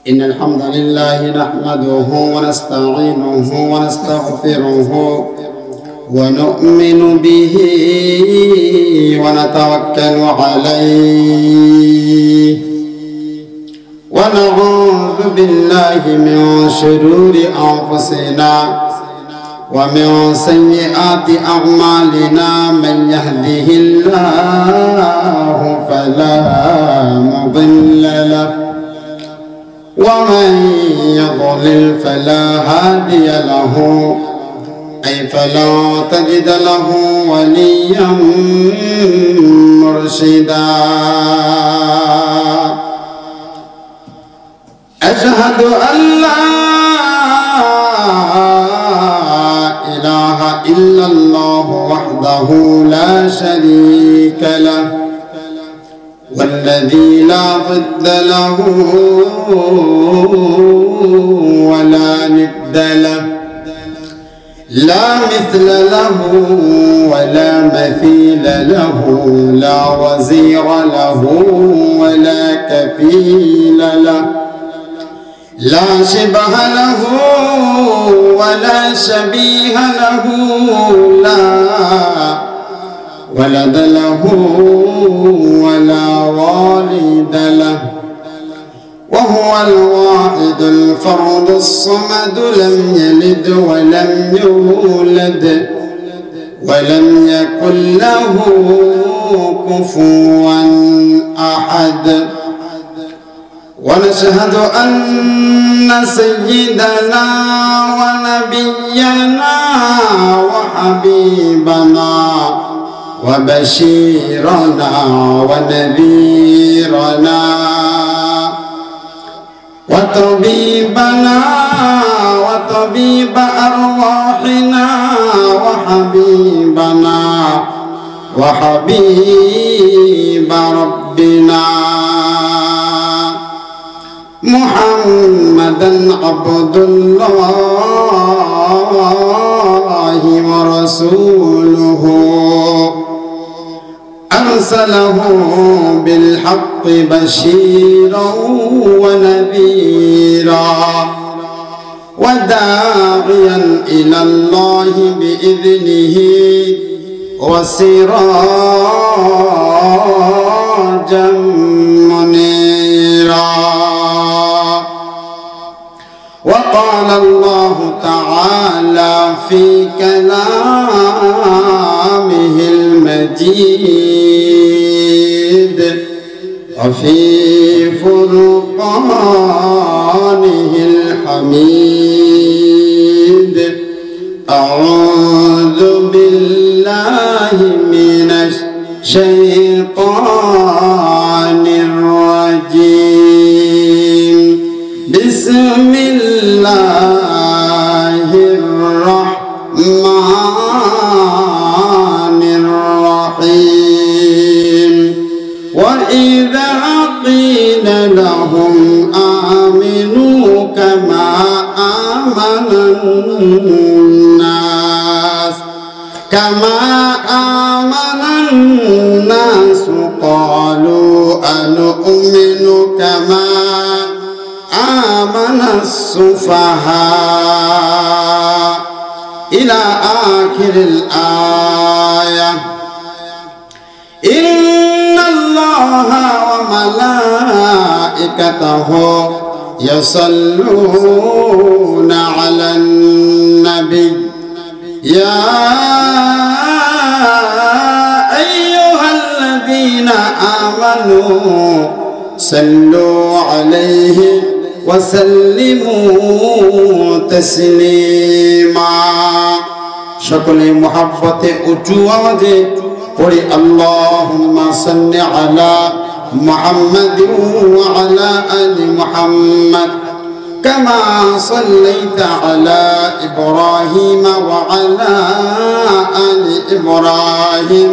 إن الحمد لله نحمده ونستعينه ونستغفره ونؤمن به ونتوكل عليه ونعوذ بالله من شرور أنفسنا ومن سيئات أعمالنا من يهده الله فلا مضل له ومن يضلل فلا هادي له أي فلا تجد له وليا مرشدا أشهد أن لا إله إلا الله وحده لا شريك له والذي لا ضد له ولا ند له لا مثل له ولا مثيل له لا وزير له ولا كفيل له لا شبه له ولا شبيه له لا ولد له ولا والد له وهو الواحد الفرد الصمد لم يلد ولم يولد ولم يكن له كفوا أحد ونشهد أن سيدنا ونبينا وحبيبنا وبشيرنا ونذيرنا وطبيبنا وطبيب أرواحنا وحبيبنا وحبيب ربنا محمدا عبد الله ورسوله أرسله بالحق بشيرا ونذيرا وداعيا إلى الله بإذنه وسراجا منيرا وقال الله تعالى في كلامه المجيد وفي فرقانه الحميد أعوذ بالله من الشيطان الرجيم بسم الله الرحمن الرحيم وإذا قيل لهم آمنوا كما آمن الناس قالوا أنؤمن كما آمن السفهاء إلى آخر الآية إن الله وملائكته يصلون على النبي يا أيها الذين آمنوا صلوا عليه وسلموا تسليما সকলে محبت উঁচু আওয়াজে পড়ি اللهم صل على محمد وعلى آل محمد كما صليت على إبراهيم وعلى آل إبراهيم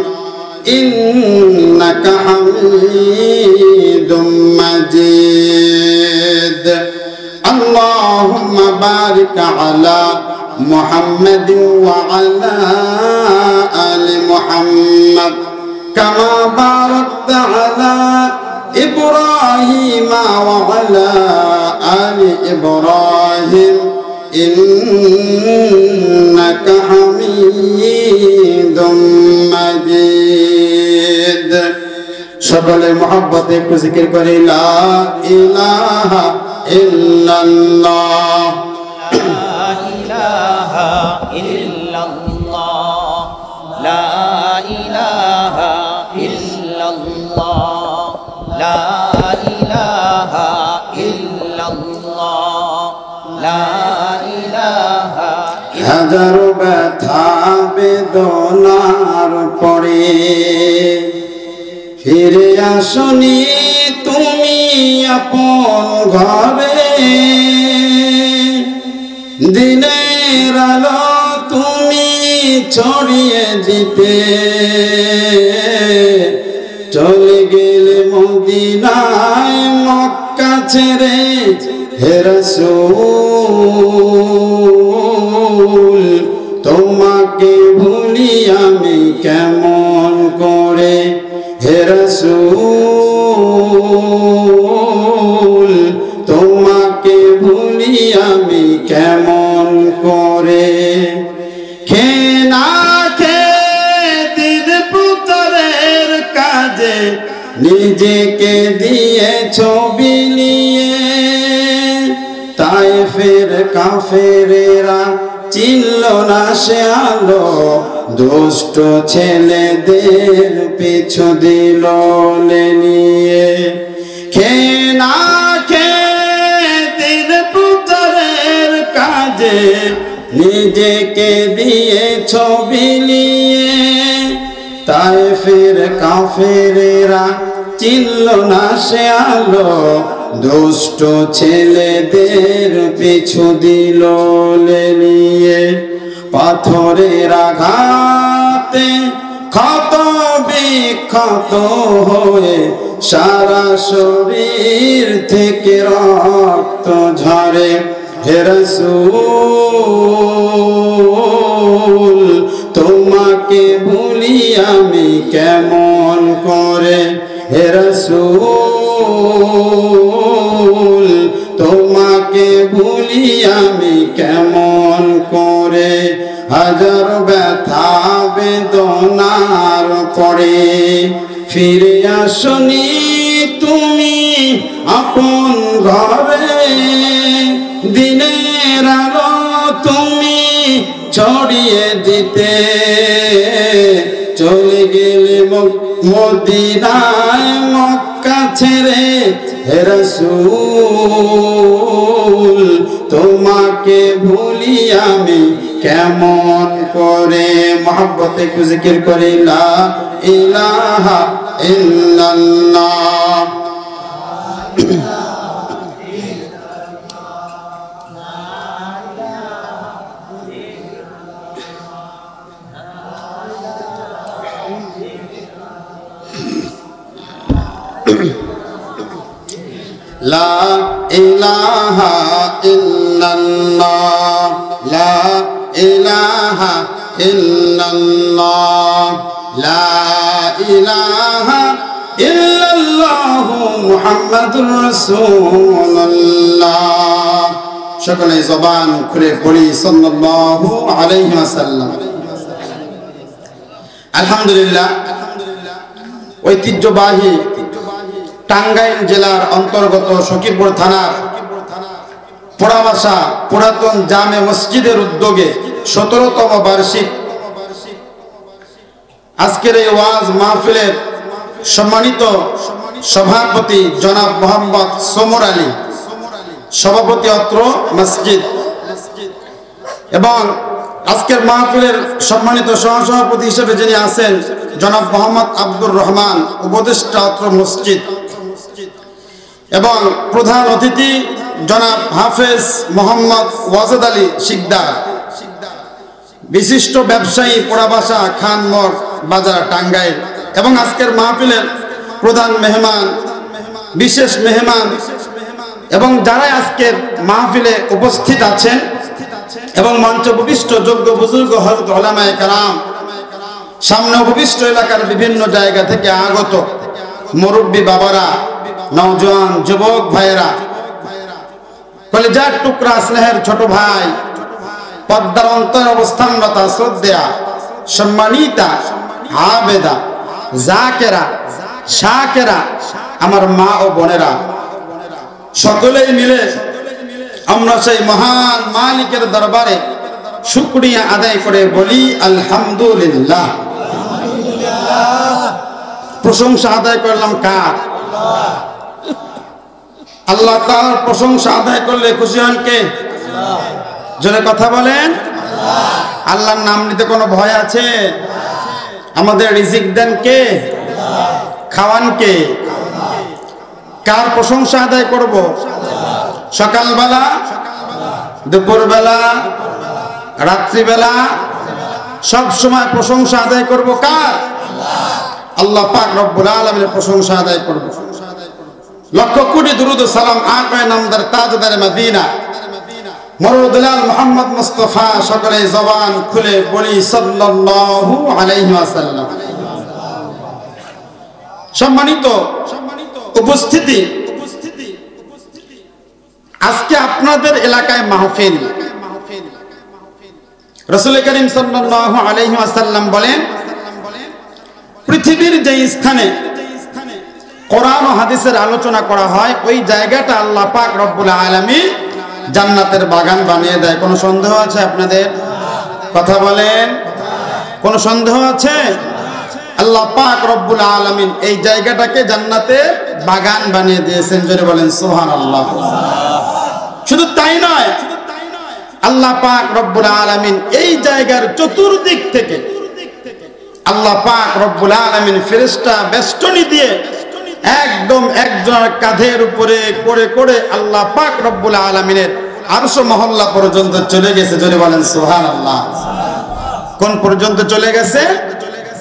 إنك حميد مجيد اللهم بارك على محمد وعلى آل محمد كما باركت على إبراهيم وعلى آل إبراهيم إنك حميد مجيد সকলে মহব্বতে একটু জিকির করি লা ইলাহা ইল্লাল্লাহ লা ইলাহা ইল্লাল্লাহ লা ইলাহা ইল্লাল্লাহ লা ইলাহা ইল্লাল্লাহ লা ইলাহা হাজার ব্যথা বেদনার পরে ফিরে আসনি তুমি আপন ঘরে দিনের আলো তুমি ছড়িয়ে দিতে চলে গেলে মদিনায় মক্কা ছেড়ে হে রাসূল তোমাকে ভুলি আমি কেমন করে হে রাসূল তোমাকে ভুলি আমি কেমন করে খে না খে দিন পুত্রের কাজে নিজেকে দিয়েছ বিলিয়ে তায়েফের কাফেরেরা চিনল না সে আলো দুষ্ট ছেলেদের পিছু দিল নিয়ে খে না খে দিন পুত্রের কাজে নিজেকে দিয়েছ বিলিয়ে তায়েফের কাফেরেরা চিনল না সে আলো দুষ্ট ছেলেদের পিছু দিল নিয়ে পাথরের আঘাতে ক্ষত বিক্ষত হয়ে সারা শরীর থেকে রক্ত ঝরে হে রাসূল তোমাকে ভুলি আমি কেমন করে হে রাসূল তোমাকে ভুলি আমি কেমন করে হাজার ব্যথা বেদনার পরে ফিরে আসনি তুমি আপন ঘরে দিনের আলো তুমি ছড়িয়ে দিতে চলে গেলে মদিনায় মক্কা ছেড়ে হে রাসূল তোমাকে ভুলি আমি কেমন করে মহব্বতে একটু জিকির করি লা ইলাহা ইল্লাল্লাহ লা ইলাহা ইল্লাল্লাহ লা ইলাহা ইল্লাল্লাহ লা ইলাহা ইল্লাল্লাহ মুহাম্মাদুর রাসূলুল্লাহ সকলে জবান খুলে পড়ি সাল্লাল্লাহু আলাইহি ওয়াসাল্লাম আলহামদুলিল্লাহ ঐতিহ্যবাহী টাঙ্গাইল জেলার অন্তর্গত সখীপুর থানার পোড়াবাসা পুরাতন জামে মসজিদের উদ্যোগে 17তম বার্ষিক আজকের এই ওয়াজ মাহফিলের সম্মানিত সভাপতি জনাব মোহাম্মদ সমর আলী সভাপতি অত্র মসজিদ এবং আজকের মাহফিলের সম্মানিত সহসভাপতি হিসেবে যিনি আছেন জনাব মোহাম্মদ আব্দুর রহমান উপদেষ্টা অত্র মসজিদ এবং প্রধান অতিথি জনাব হাফেজ মোহাম্মদ ওয়াজেদ আলী শিকদার বিশিষ্ট ব্যবসায়ী পোড়াবাসা খান মোড় বাজার টাঙ্গাইল এবং আজকের মাহফিলের প্রধান মেহমান বিশেষ মেহমান এবং যারা আজকের মাহফিলে উপস্থিত আছেন এবং মঞ্চ উপবিষ্ট যোগ্য বুজুর্গ হযরত উলামায়ে কেরাম সামনে উপবিষ্ট এলাকার বিভিন্ন জায়গা থেকে আগত মুরব্বী বাবারা নওজোয়ান যুবক ভাইয়েরা কলিজার টুকরা স্নেহের ছোট ভাই, পদ্মার অন্তর অবস্থানরত শ্রদ্ধেয়া সম্মানিতা আবেদা জাকেরা শাকেরা আমার মা ও বোনেরা, সকলেই মিলে আমরা সেই মহান মালিকের দরবারে শুকরিয়া আদায় করে বলি আলহামদুলিল্লাহ। প্রশংসা আদায় করলাম কার? আল্লাহ তাআলার প্রশংসা আদায় করলে খুশি হন কে? জোরে কথা বলেন। আল্লাহর নাম নিতে কোনো ভয় আছে? আমাদের রিজিক দেন কে? খাওয়ান কে? কার প্রশংসা আদায় করব? সকালবেলা, দুপুরবেলা, রাত্রিবেলা, সব সময় প্রশংসা আদায় করব কার? আল্লাহ পাক রব্বুল আলামিনের প্রশংসা আদায় করব। লক্ষ কোটি দুরুদ ও সালাম আকায়ে নামদার তাজদার মদিনা মরদুলাল মুহাম্মদ মুস্তাফা সকলে জবান খুলে বলি সাল্লাল্লাহু আলাইহি ওয়াসাল্লাম। সম্মানিত উপস্থিতি, আজকে আপনাদের এলাকায় মাহফিল। রাসূল করিম সাল্লাল্লাহু আলাইহি ওয়াসাল্লাম বলেন, পৃথিবীর যে স্থানে কোরআন ও হাদিসের আলোচনা করা হয় ওই জায়গাটা আল্লাহ পাক রব্বুল আলামিন জান্নাতের বাগান বানিয়ে দেয়। কোনো সন্দেহ আছে আপনাদের? কথা বলেন, কোনো সন্দেহ আছে? আল্লাহ পাক রব্বুল আলামিন এই জায়গাটাকে জান্নাতের বাগান বানিয়ে দিয়েছেন। জোরে বলেন সুবহানাল্লাহ। শুধু তাই নয়, আল্লাহ পাক রব্বুল আলামিন এই জায়গার চতুর্দিক থেকে আল্লাহ পাক রব্বুল আলামিন ফেরেশতা বেষ্টনী দিয়ে একদম একজনের কাঁধের উপরে করে করে আল্লাহ পাক রব্বুল আলামিনের আরশ মহল্লা পর্যন্ত চলে গেছে। জোরে বলেন সুবহানাল্লাহ। কোন পর্যন্ত চলে গেছে?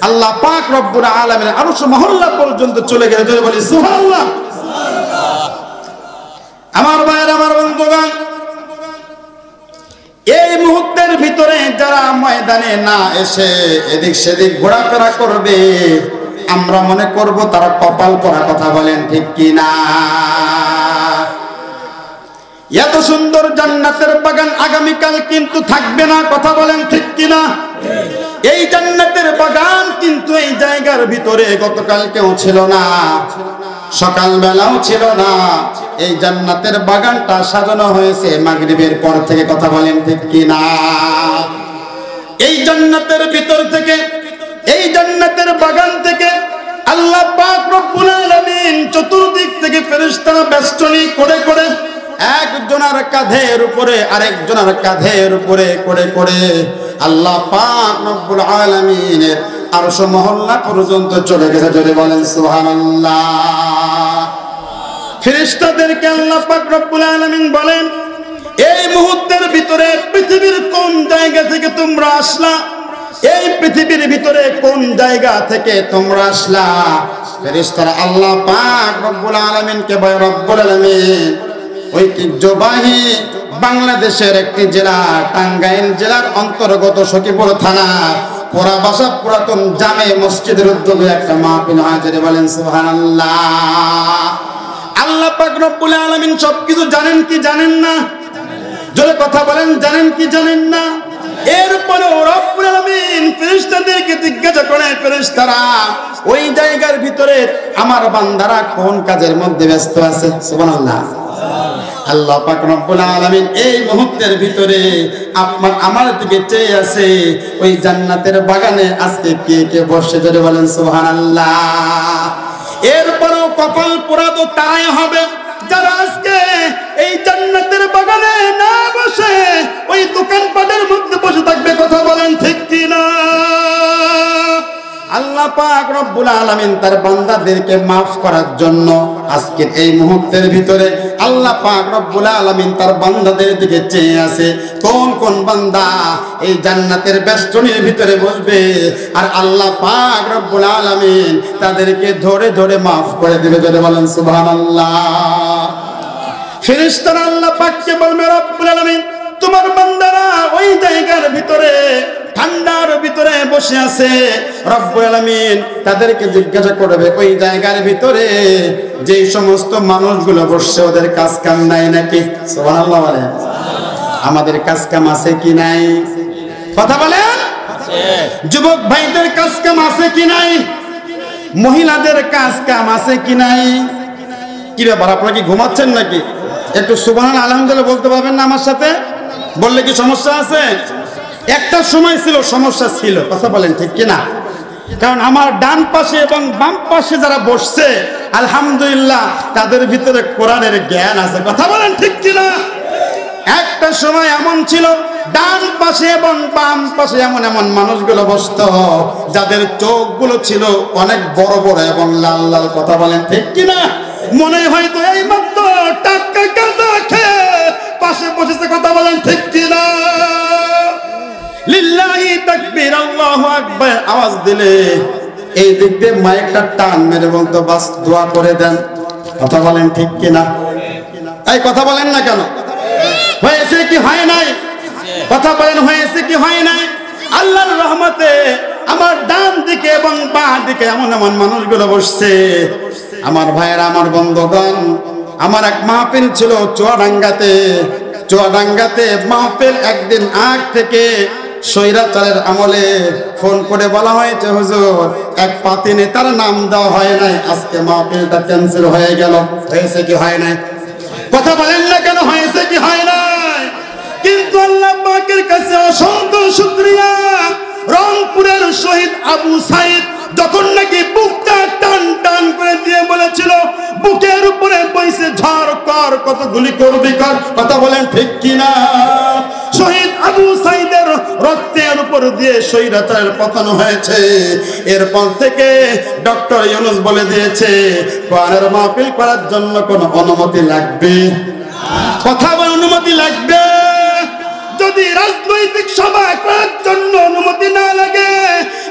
আল্লাহ পাক রব্বুল আলামিনের আরশ মহল্লা পর্যন্ত চলে গেছে। জোরে বলেন সুবহানাল্লাহ। আমার ভাইয়ের, আমার বন্ধুগণ, এই মুহূর্তের ভিতরে যারা ময়দানে না এসে এদিক সেদিক ঘোরাফেরা করবে, আমরা মনে করব তারা কপাল পরা। কথা বলেন ঠিক কি না? এত সুন্দর জান্নাতের বাগান আগামীকাল কিন্তু থাকবে না। কথা বলেন ঠিক কি না? এই জান্নাতের বাগান কিন্তু এই জায়গার ভিতরে গতকাল কেউ ছিল না, সকালবেলাও ছিল না। এই জান্নাতের বাগানটা সাজানো হয়েছে মাগরিবের পর থেকে। কথা বলেন ঠিক কি না? এই জান্নাতের ভিতর থেকে, এই জান্নাতের বাগান থেকে আল্লাহ পাক রব্বুল আলামিন চতুর্দিক থেকে ফেরেশতারা বেষ্টনী করে করে একজনের কাঁধের উপরে আরেকজনের কাঁধের উপরে করে করে আল্লাহ পাক রব্বুল আলামিনের আরশ মহল্লা পর্যন্ত চলে গেছে। জোরে বলেন সুবহানাল্লাহ। ফেরেশতাদেরকে আল্লাহ পাক রব্বুল আলামিন বলেন, এই মুহূর্তের ভিতরে পৃথিবীর কোন জায়গা থেকে তোমরা আসলা? এই পৃথিবীর ভিতরে কোন জায়গা থেকে তোমরা আসলা? ফেরেশতারা আল্লাহ পাক রব্বুল আলামিনকে বলে, রব্বুল আলামিন ঐতিহ্যবাহী বাংলাদেশের একটি জেলা, টাঙ্গাইল জেলার অন্তর্গত সখীপুর থানা পোড়াবাসা পুরাতন জামে মসজিদের উদ্যোগে একটা মাহফিল হাজির। বলেন সুবহানাল্লাহ। আল্লাহ পাক রব্বুল আলামিন সবকিছু জানেন কি জানেন না? জোরে কথা বলেন, জানেন কি জানেন না? এরপরে রব্বুল আলামিন ফেরেশতাদেরকে জিজ্ঞাসা করে, ফেরেশতারা ওই জায়গার ভিতরে আমার বান্দারা কোন কাজের মধ্যে ব্যস্ত আছে? সুবহানাল্লাহ। আল্লাহ পাক রব্বুল আলামিন এই মুহূর্তের ভিতরে আপনার আমার দিকে চেয়ে আছে ওই জান্নাতের বাগানে আজকে কে কে বসে। জোরে বলেন সুবহানাল্লাহ। এরপরেও কপাল পোড়া তো তারাই হবে যারা আজকে এই জান্নাতের বাগানে না বসে ওই দোকানপাটের মধ্যে বসে থাকবে। কথা বলেন ঠিক কি না? আল্লাহ পাক রব্বুল আলামিন তার বান্দাদেরকে maaf করার জন্য আজকের এই মুহূর্তের ভিতরে আল্লাহ পাক রব্বুল আলামিন তার বান্দাদের দিকে চেয়ে আছে কোন কোন বান্দা এই জান্নাতের বেষ্টনীর ভিতরে বসবে আর আল্লাহ পাক রব্বুল আলামিন তাদেরকে ধরে ধরে maaf করে দিবে। যদি বলেন সুবহানাল্লাহ। ফেরেশতারা আল্লাহ পাককে বলবে, রব্বুল আলামিন তোমার বান্দারা ওই ওই জায়গার ভিতরে ঠান্ডার ভিতরে বসে আছে। রব্বুল আলামিন তাদেরকে জিজ্ঞাসা করবে ওই জায়গার ভিতরে যে সমস্ত মানুষগুলো বসছে ওদের কাজ কাম নাই নাকি? সুবহানাল্লাহ বলেন। আমাদের কাজ কাম আছে কি নাই? কথা বলেন। যুবক ভাইদের কাজ কাম আছে কি নাই? মহিলাদের কাজ কাম আছে কি নাই? কি ব্যাপার, আপনারা কি ঘুমাচ্ছেন নাকি? একটু সুবহানাল্লাহ আলহামদুলিল্লাহ বলতে পারবেন না আমার সাথে? বললে কি সমস্যা আছে? একটা সময় ছিল সমস্যা ছিল, কথা বলেন ঠিক কিনা? কারণ আমার ডান পাশে এবং বাম পাশে যারা বসছে আলহামদুলিল্লাহ তাদের ভিতরে কোরআনের জ্ঞান আছে, কথা বলেন ঠিক কিনা? একটা সময় এমন ছিল ডান পাশে এবং বাম পাশে এমন এমন মানুষগুলো বসতো যাদের চোখগুলো ছিল অনেক বড় বড় এবং লাল লাল, কথা বলেন ঠিক কিনা? মনে হয়তো এই মাত্র টাকা গাঁজা খেয়ে পাশে বসেছে, কথা বলেন ঠিক কিনা? লিল্লাহি তাকবীর, আল্লাহু আকবার আওয়াজ দিলে এই দিক দিয়ে মাইকটা টান মেরে বলতো বাস দোয়া করে দেন, কথা বলেন ঠিক কিনা? এই কথা বলেন না কেন? হয়েছে কি হয় নাই? কথা বলেন হয়েছে কি হয় নাই? আল্লাহর রহমতে আমার ডান দিকে এবং বাঁ দিকে এমন এমন মানুষগুলো বসছে। আমার ভাইয়েরা, আমার বন্ধুগণ, আমার এক মাহফিল ছিল চুয়াডাঙ্গাতে মাহফিল। একদিন আগ থেকে স্বৈরাচারের আমলে ফোন করে বলা হয়েছে হুজুর এক পাতি নেতার নাম দেওয়া হয় নাই, আজকে মাহফিলটা ক্যান্সেল হয়ে গেল। হয়েছে কি হয় নাই? কথা বলেন না কেন? হয়েছে কি হয় নাই? কিন্তু আল্লাহ পাকের কাছে অসংখ্য শুকরিয়া, রংপুরের শহীদ আবু সাইদ যখন নাকি বুকটা টান টান করে দিয়ে বলেছিল বুকের উপরে বইছে ঝড় কর, কত গুলি করবি কর, কথা বলেন ঠিক কিনা? শহীদ আবু সাইদের রক্তের উপর দিয়ে স্বৈরাচারের পতন হয়েছে। এরপর থেকে ডক্টর ইউনূস বলে দিয়েছে কোরআনের মাহফিল করার জন্য কোনো অনুমতি লাগবে? কথা বলে অনুমতি লাগবে? যদি রাজনৈতিক সভা করার জন্য অনুমতি না লাগে,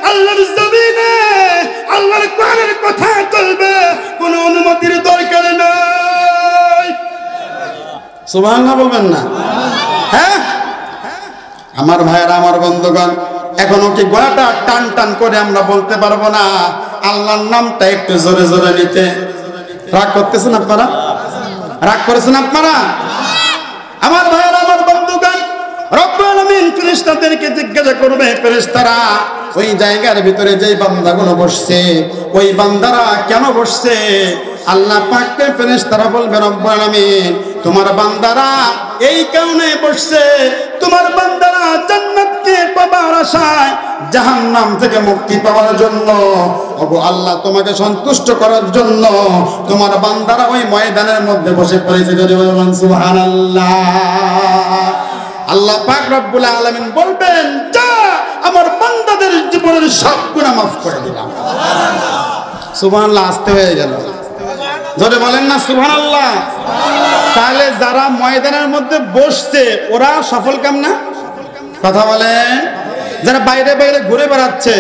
আল্লাহর জমিনে আল্লাহর কোরআনের কথা চলবে, কোনো অনুমতির দরকার নাই। সুবহানাল্লাহ বলবেন না? হ্যাঁ আমার ভাইয়েরা, আমার বন্ধুগণ, এখনো কি গলাটা টান টান করে আমরা বলতে পারবো না আল্লাহর নামটা একটু জোরে জোরে নিতে? রাগ করতেছেন আপনারা? রাগ করেছেন আপনারা? আমার ভাইয়েরা, আমার বন্ধুগণ, রব্বুল আলামিন ফেরেশতাদেরকে জিজ্ঞাসা করবে, ফেরেশতারা ওই জায়গার ভিতরে যেই বান্দাগুলো বসছে ওই বান্দারা কেন বসছে? আল্লাহ পাককে ফেরেশতারা বলবে রব্বুল আলামিন তোমার বান্দারা এই কারণে বসছে, তোমার বান্দারা জান্নাতকে পাবার আশায় জাহান্নাম থেকে মুক্তি পাওয়ার জন্য, ওগো আল্লাহ তোমাকে সন্তুষ্ট করার জন্য তোমার বান্দারা ওই ময়দানের মধ্যে বসে পড়েছে। যদি বলেন সুবহানাল্লাহ। আল্লাহ পাক রব্বুল আলামিন বলবেন যা আমার বান্দাদের জীবনের সব গুনাহ মাফ করে দিলাম। সুবহানাল্লাহ। আসতে হয়ে গেল, জোরে বলেন না সুবহানাল্লাহ। তাহলে যারা ময়দানের মধ্যে বসছে ওরা সফল কাম না? কথা বলেন। যারা বাইরে বাইরে ঘুরে বেড়াচ্ছে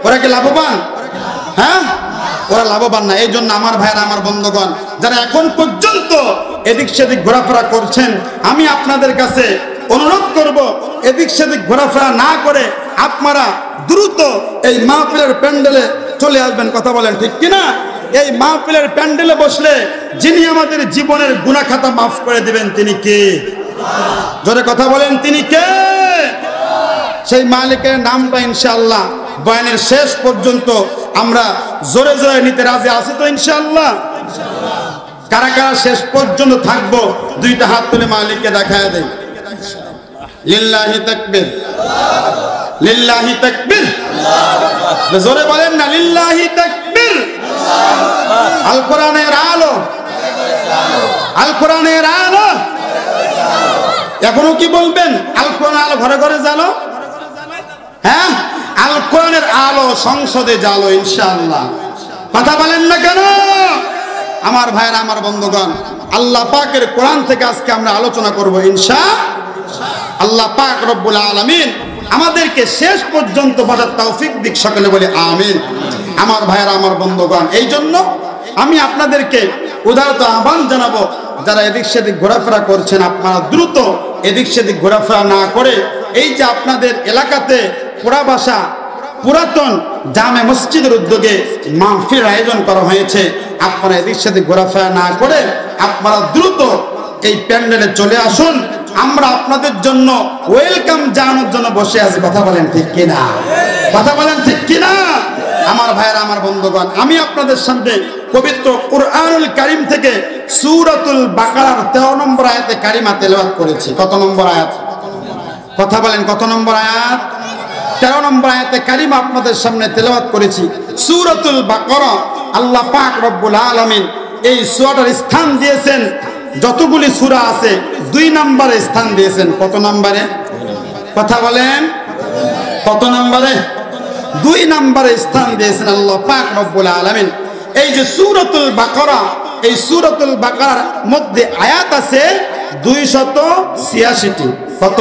ওরা কি লাভবান? হ্যাঁ, ওরা লাভবান না। এই জন্য আমার ভাইয়েরা, আমার বন্ধুগণ, যারা এখন পর্যন্ত এদিক সেদিক ঘোরাফেরা করছেন, আমি আপনাদের কাছে অনুরোধ করব এদিক সেদিক ঘোরাফেরা না করে আপনারা দ্রুত এই মাহফিলের প্যান্ডেলে চলে আসবেন। কথা বলেন ঠিক কিনা? এই মাহফিলের প্যান্ডেলে বসলে যিনি আমাদের জীবনের গুনাহ খাতা মাফ করে দিবেন তিনি কে? জোরে কথা বলেন, তিনি কে? সেই মালিকের নামটা ইনশাআল্লাহ বয়ানের শেষ পর্যন্ত আমরা জোরে জোরে নিতে রাজি আছি তো ইনশাআল্লাহ? কারা কারা শেষ পর্যন্ত থাকবো দুইটা হাত তুলে মালিককে দেখায় দেয়। লিল্লাহি তাকবীর, লিল্লাহি তাকবীর, জোরে বলেন না লিল্লাহি তাকবীর। আল কোরআনের আলো, আল কোরআনের আলো। এখনো কি বলবেন? আল কোরআন আলো ঘরে ঘরে জ্বালো। হ্যাঁ, আল কোরআনের আলো সংসদে জ্বালো ইনশাআল্লাহ। কথা বলেন না কেন? আমার ভাইরা, আমার বন্ধুগণ, আল্লাহ পাকের কোরআন থেকে আজকে আমরা আলোচনা করব ইনশাআল্লাহ। আল্লাহ পাক রব্বুল আলামিন আমাদেরকে শেষ পর্যন্ত বসার তৌফিক দিক, সকলে বলে আমিন। আমার ভাইরা, আমার বন্ধুগণ, এই জন্য আমি আপনাদেরকে উদারত আহ্বান জানাবো, যারা এদিক সেদিক ঘোরাফেরা করছেন আপনারা দ্রুত এদিক সেদিক ঘোরাফেরা না করে এই যে আপনাদের এলাকাতে পুরাবাসা পুরাতন জামে মসজিদের উদ্যোগে মাহফিল আয়োজন করা হয়েছে, আপনারা এদিক সাথে ঘোরাফেরা না করে আপনারা দ্রুত এই প্যান্ডেলে চলে আসুন। আমরা আপনাদের জন্য ওয়েলকাম জানানোর জন্য বসে আছি। কথা বলেন ঠিক কিনা? কথা বলেন ঠিক কিনা? আমার ভাইরা, আমার বন্ধুগণ, আমি আপনাদের সামনে পবিত্র কুরআনুল কারীম থেকে সূরাতুল বাকারার 13 নম্বর আয়াতে কারিমা তেলাওয়াত করেছি। কত নম্বর আয়াত? কথা বলেন, কত নম্বর আয়াত? 13 নম্বর আয়াতে কারিমা আপনাদের সামনে তেলাওয়াত করেছি। সূরাতুল বাকারা আল্লাহ পাক রব্বুল আলামিন এই সূরাটার স্থান দিয়েছেন, যতগুলি সূরা আছে 2 নম্বরে স্থান দিয়েছেন। কত নম্বরে? কথা বলেন, কত নম্বরে? 2 নম্বরে স্থান দিয়েছেন আল্লাহ পাক রব্বুল আলামিন। এই যে সূরাতুল বাকারা, এই সূরাতুল বাকারার মধ্যে আয়াত আছে 286টি। কত?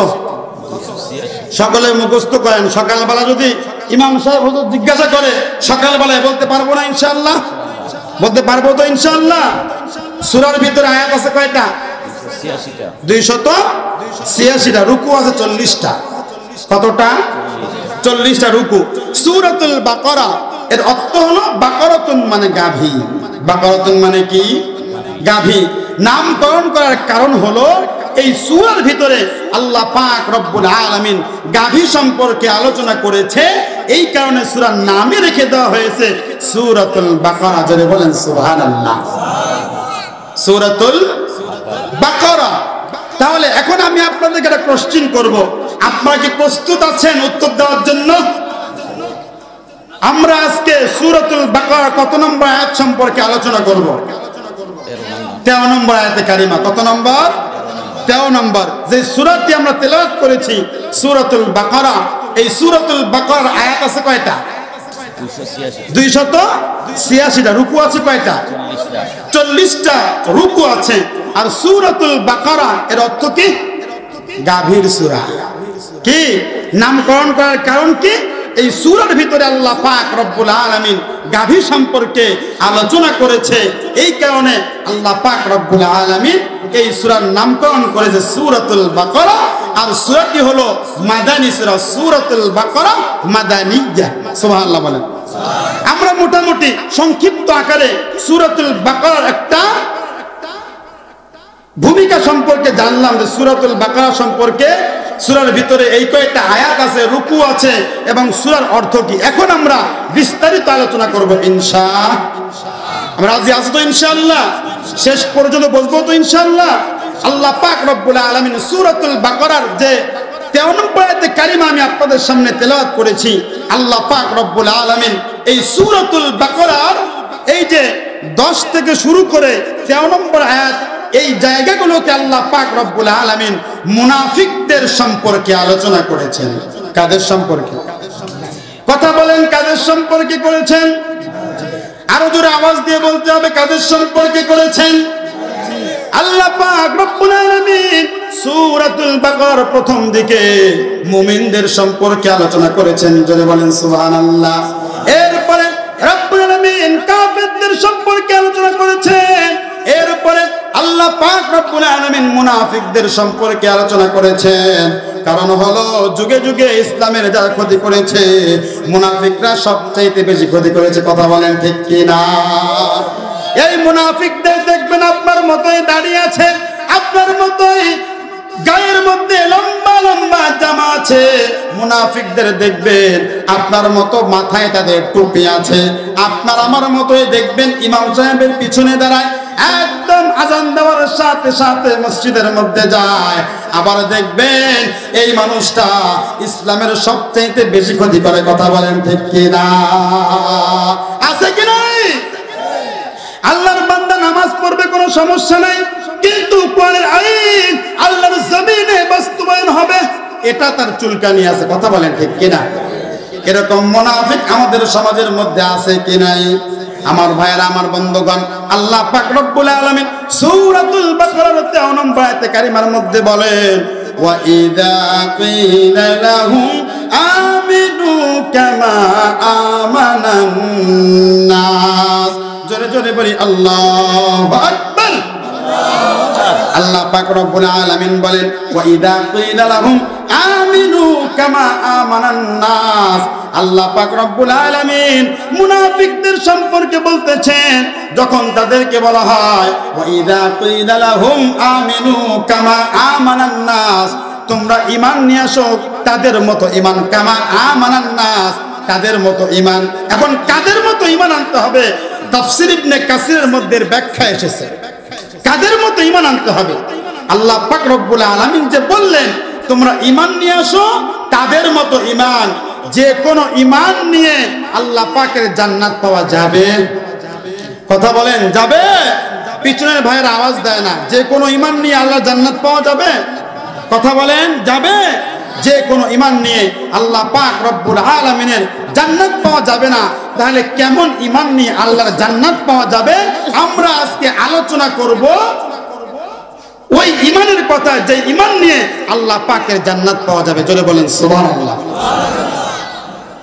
সকলে মুখস্থ করেন। সকালবেলা যদি ইমাম সাহেব হুজুর জিজ্ঞাসা করে, সকালবেলায় বলতে পারবো না ইনশাআল্লাহ? বলতে পারবো তো ইনশাআল্লাহ? সূরার ভিতরে আয়াত আছে কয়টা? 286টা। রুকু আছে 40টা। কতটা? 40টা রুকু। সূরাতুল বাকারা এর অর্থ হলো বাকারাতুন মানে গাভী। বাকারাতুন মানে কি? গাভী। নামকরণ করার কারণ হলো এই সূরার ভিতরে আল্লাহ পাক রব্বুল আলামিন গাভী সম্পর্কে আলোচনা করেছে, এই কারণে সূরার নামে রেখে দেওয়া হয়েছে সূরাতুল বাকারা। জোরে বলেন সুবহানাল্লাহ। সূরাতুল বাকারা। তাহলে এখন আমি আপনাদেরকে একটা কোশ্চেন করব, আপনারা কি প্রস্তুত আছেন উত্তর দেওয়ার জন্য? আমরা আজকে সূরাতুল বাকারা কত নম্বর আয়াত সম্পর্কে আলোচনা করব? 13 নম্বর আয়াতে কারিমা। কত নম্বর? 13 নম্বর। যে সূরাটি আমরা তেলাওয়াত করেছি সূরাতুল বাকারা, এই সূরাতুল বাকারার আয়াত আছে কয়টা? 286টা। রুকু আছে কয়টা? 40টা রুকু আছে। আর সূরাতুল বাকারা এর অর্থ কি? গাভীর সূরা। কি নামকরণ করার কারণ কি? এই সূরার ভিতরে আল্লাহ পাক রব্বুল আলামিন গাভী সম্পর্কে আলোচনা করেছে, এই কারণে আল্লাহ পাক রব্বুল আলামিন এই সূরার নামকরণ করেছে সূরাতুল বাকারা। আর সূরাটি হলো মাদানী সূরা। সূরাতুল বাকারা মাদানিয়া। সুবহানাল্লাহ বলেন। আমরা মোটামুটি সংক্ষিপ্ত আকারে সূরাতুল বাকারার একটা ভূমিকা সম্পর্কে জানলাম, যে সূরাতুল বাকারা সম্পর্কে সূরার ভিতরে এই কয়েকটা আয়াত আছে, রুকু আছে এবং সূরার অর্থ কি। এখন আমরা বিস্তারিত আলোচনা করব ইনশাআল্লাহ। আমরা রাজি আছি তো ইনশাআল্লাহ? শেষ পর্যন্ত বলবো তো ইনশাআল্লাহ? আল্লাহ পাক রব্বুল আলামিন সূরাতুল বাকারার যে 13 নম্বর আয়াতে কারিমা আমি আপনাদের সামনে তেলাওয়াত করেছি, আল্লাহ পাক রব্বুল আলামিন এই সূরাতুল বাকারার এই যে 10 থেকে শুরু করে 13 নম্বর আয়াত, এই জায়গাগুলোকে আল্লাহ পাক রব্বুল আলামিন মুনাফিকদের সম্পর্কে আলোচনা করেছেন। কাদের সম্পর্কে? কথা বলেন, কাদের সম্পর্কে করেছেন? আরো জোরে আওয়াজ দিয়ে বলতে হবে, কাদের সম্পর্কে করেছেন? আল্লাহ পাক রব্বুল আলামিন সূরাতুল বাকারার প্রথম দিকে মুমিনদের সম্পর্কে আলোচনা করেছেন। জোরে বলেন সুবহানাল্লাহ। এরপরে রব্বুল আলামিন কাফেরদের সম্পর্কে আলোচনা করেছেন। এরপরে আল্লাহ পাক রব্বুল আলামিন মুনাফিকদের সম্পর্কে আলোচনা করেছেন। কারণ হলো যুগে যুগে ইসলামের যারা ক্ষতি করেছে, মুনাফিকরা সবচাইতে বেশি ক্ষতি করেছে। কথা বলেন ঠিক কিনা? এই মুনাফিকদের দেখবেন আপনার মতোই দাঁড়িয়ে আছে, আপনার মতোই গায়ের মধ্যে লম্বা লম্বা জামা আছে। মুনাফিকদের দেখবেন আপনার মতো মাথায় তাদের টুপি আছে। আপনার আমার মতোই দেখবেন ইমাম সাহেবের পিছনে দাঁড়ায়, একদম আজান দেওয়ার সাথে সাথে মসজিদের মধ্যে যায়। আবার দেখবেন এই মানুষটা ইসলামের সবচেয়ে বেশি ক্ষতি করে। কথা বলেন ঠিক কিনা? আছে কি নাই? আল্লাহর বান্দা নামাজ পড়বে কোনো সমস্যা নাই, কিন্তু কোরআনের আইন আল্লাহর জমিনে বাস্তবায়ন হবে, এটা তার চুলকানি আছে। কথা বলেন ঠিক কিনা? এরকম মুনাফিক আমাদের সমাজের মধ্যে আছে কি নাই? আমার ভাইয়েরা, আমার বন্ধুগণ, আল্লাহ পাক রব্বুল আলামিন সূরাতুল বাকারার 13 নম্বর আয়াতে কারিমার মধ্যে বলেন, ওয়া ইযা কিলা লাহুম আমিনু কামা আমানান নাস। জোরে জোরে বলি আল্লাহু আকবার। আল্লাহ পাক রব্বুল আলামিন বলেন, ওয়া ইযা কিলা লাহুম আমিনু কামা আমানান নাস। আল্লাহ পাক রব্বুল আলামিন মুনাফিকদের সম্পর্কে বলতেছেন, যখন তাদেরকে বলা হয় ওয়া ইযা কিলা লাহুম আমিনু কামা আমানান নাস, তোমরা ঈমান নিয়ে আসো তাদের মতো ঈমান, কামা আমানান নাস, তাদের মতো ঈমান। এখন কাদের মতো ঈমান আনতে হবে? তাফসীর ইবনে কাসিরের মধ্যে ব্যাখ্যা এসেছে, কাদের মতো ঈমান আনতে হবে। আল্লাহ পাক রব্বুল আলামিন যে বললেন তোমরা ঈমান নিয়ে আসো তাদের মতো ঈমান, যে কোনো ঈমান নিয়ে আল্লাহ পাকের জান্নাত পাওয়া যাবে। কথা বলেন, যাবে? পিছনের ভাইয়ের আওয়াজ দেয় না। যে কোনো ঈমান নিয়ে আল্লাহ জান্নাত পাওয়া যাবে? কথা বলেন, যাবে? যে কোনো ঈমান নিয়ে আল্লাহ পাক রব্বুল আলামিনের জান্নাত পাওয়া যাবে না, তাহলে কেমন ঈমান নিয়ে আল্লাহর জান্নাত পাওয়া যাবে? আমরা আজকে আলোচনা করব ওই ঈমানের কথা, যে ঈমান নিয়ে আল্লাহ পাকের জান্নাত পাওয়া যাবে। জোরে বলেন সুবহানাল্লাহ।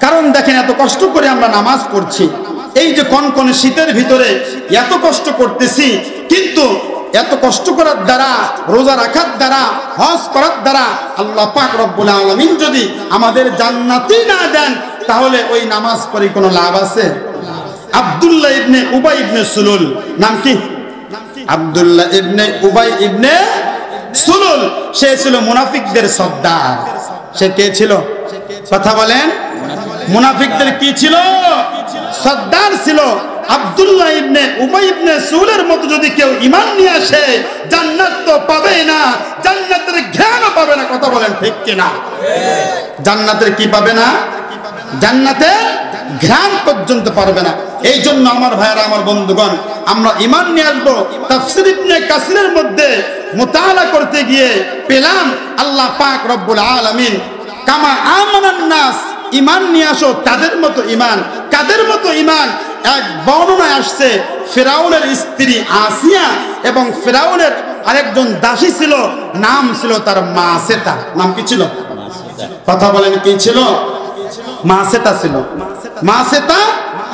কারণ দেখেন, এত কষ্ট করে আমরা নামাজ পড়ছি, এই যে কনকনে শীতের ভিতরে এত কষ্ট করতেছি, কিন্তু এত কষ্ট করার দ্বারা, রোজা রাখার দ্বারা, হজ করার দ্বারা আল্লাহ পাক রব্বুল আলামিন যদি আমাদের জান্নাতই না দেন, তাহলে ওই নামাজ পড়ে কোনো লাভ আছে? আব্দুল্লাহ ইবনে উবাই ইবনে সুলুল, নাম কি? আব্দুল্লাহ ইবনে উবাই ইবনে সুলুল, সে ছিল মুনাফিকদের সর্দার। সে কে ছিল? কথা বলেন, মুনাফিকদের কি ছিল? সর্দার ছিল। আব্দুল্লাহ ইবনে উবাই ইবনে সুলুলের মতো যদি কেউ ঈমান নিয়ে আসে, জান্নাত তো পাবেই না, জান্নাতের ঘ্রাণও পাবে না। কথা বলেন ঠিক কিনা? জান্নাতের কি পাবে না? জান্নাতের ঘ্রাণ পর্যন্ত পারবে না। এই জন্য আমার ভাইয়েরা, আমার বন্ধুগণ, আমরা ঈমান নিয়ে আসবো। তাফসীর ইবনে কাসিরের মধ্যে মুতাআলা করতে গিয়ে পেলাম আল্লাহ পাক রব্বুল আলামিন কামা আমানান নাস, ঈমান নিয়ে আসো তাদের মতো ঈমান। কাদের মতো ঈমান? এক বর্ণনায় আসছে ফিরাউনের স্ত্রী আসিয়া এবং ফিরাউনের আরেকজন দাসী ছিল, নাম ছিল তার মাসেতা। নাম কি ছিল? কথা বলেন, কি ছিল? মাসেতা ছিল। মাসেতা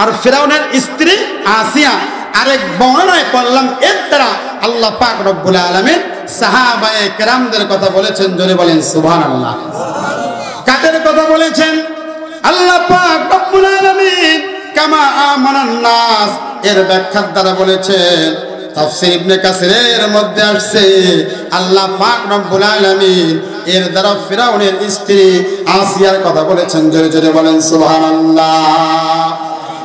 আর ফিরাউনের স্ত্রী আসিয়া। আরেক বর্ণনায় পড়লাম, এর দ্বারা আল্লাহ পাক রব্বুল আলামিন সাহাবায়ে কেরামদের কথা বলেছেন। জোরে বলেন সুবহানাল্লাহ। কাদের কথা বলেছেন? আল্লাহ পাক রব্বুল আলামিন কামা আমানান নাস এর ব্যাখ্যার দ্বারা বলেছেন। তাফসীর ইবনে কাসিরের মধ্যে আসছে আল্লাহ পাক রব্বুল আলামিন এর দ্বারা ফিরাউনের স্ত্রী আসিয়ার কথা বলেছেন। জোরে জোরে বলেন সুবহানাল্লাহ।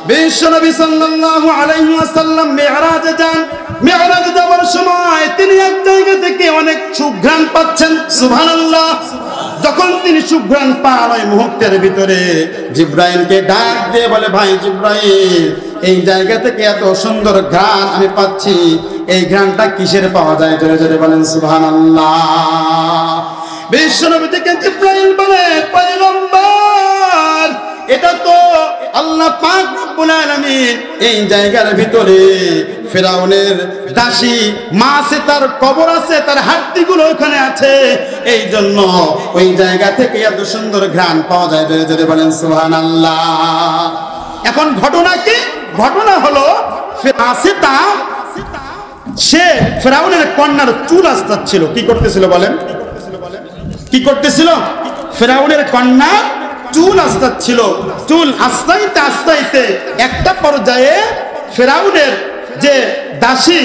বিশ্বনবী সাল্লাল্লাহু আলাইহি ওয়াসাল্লাম মিরাজে যান। মিরাজে যাওয়ার সময় তিনি এক জায়গা থেকে অনেক সুঘ্রাণ পাচ্ছেন। সুবহানাল্লাহ। যখন তিনি সুঘ্রাণ পান, ওই মুহূর্তের ভিতরে জিবরাইলকে ডাক দিয়ে বলে, ভাই জিবরাইল, এই জায়গা থেকে এত সুন্দর ঘ্রাণ আমি পাচ্ছি, এই ঘ্রাণটা কিসের পাওয়া যায়? জোরে জোরে বলেন সুবহানাল্লাহ। বিশ্বনবী থেকে জিবরাইল বলে, পয়গম্বর, এটা তো আল্লাহ পাক রব্বুল আলামিন এই জায়গার ভিতরে ফিরাউনের দাসী মাসেতার কবর আছে, তার হাড্ডিগুলো ওখানে আছে, এই জন্য ওই জায়গা থেকে এত সুন্দর ঘ্রাণ পাওয়া যায়। জোরে জোরে বলেন সুবহানাল্লাহ। এখন ঘটনা কি? ঘটনা হলো মাসেতা সে ফিরাউনের কন্যার চুল আঁচড়াচ্ছিল। কি করতেছিল বলেন? কি করতেছিল? ফিরাউনের কন্যা চুল আঁচড়াচ্ছিল। চুল আস্তাইতে আস্তাইতে একটা পর্যায়ে ফিরাউনের যে দাসী,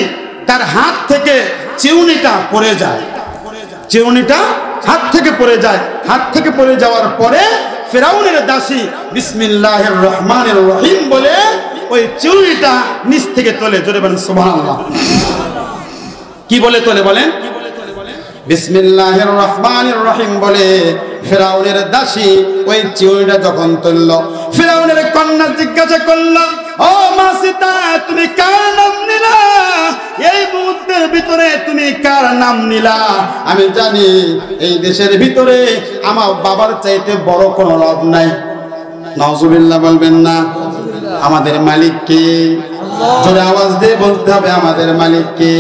তার হাত থেকে চিউনিটা পড়ে যায়। চিউনিটা হাত থেকে পড়ে যায়। হাত থেকে পড়ে যাওয়ার পরে ফিরাউনের দাসী বিসমিল্লাহির রহমানির রহিম বলে ওই চিউনিটা নিচ থেকে তোলে। জোরে বলেন সুবহানাল্লাহ। কি বলে তোলে বলেন? বিসমিল্লাহির রহমানির রহিম বলে ফিরাউনের দাসী ওই চিউনিটা যখন তুলল, ফিরাউনের কন্যা জিজ্ঞাসা করল, ও মাসিতা, তুমি কার নাম নিলা? এই মুহূর্তের ভিতরে তুমি কার নাম নিলা? আমি জানি এই দেশের ভিতরে আমার বাবার চাইতে বড় কোনো রব নাই। নাউজুবিল্লাহ বলবেন না? আমাদের মালিক কে? জোরে আওয়াজ দিয়ে বলতে হবে, আমাদের মালিক কে?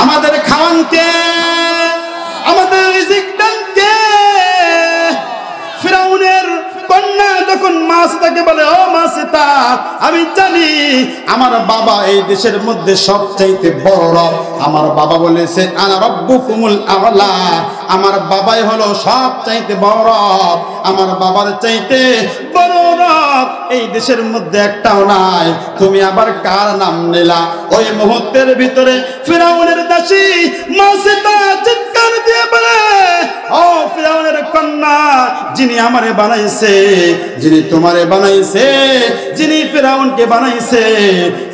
আমাদের খাওয়ান কে? আমাদের রিজিক দান কে? ফিরাউনের কন্যা যখন মাসিতাকে বলে, ও মাসিতা, আমি জানি আমার বাবা এই দেশের মধ্যে সবচাইতে বড় রব। আমার বাবা বলেছে, আনা রব্বুকুমুল আ'লা, আমার বাবাই হলো সব চাইতে বড় রব, আমার বাবার চাইতে বড় রব এই দেশের মধ্যে একটাও নাই, তুমি আবার কার নাম নিলা? ওই মুহূর্তের ভিতরে ফিরাউনের দাসী মাসিতা চিৎকার দিয়ে বলে, ও ফিরাউনের কন্যা, যিনি আমারে বানাইছে, যিনি তোমারে বানাইছে, যিনি ফিরাউনকে বানাইছে,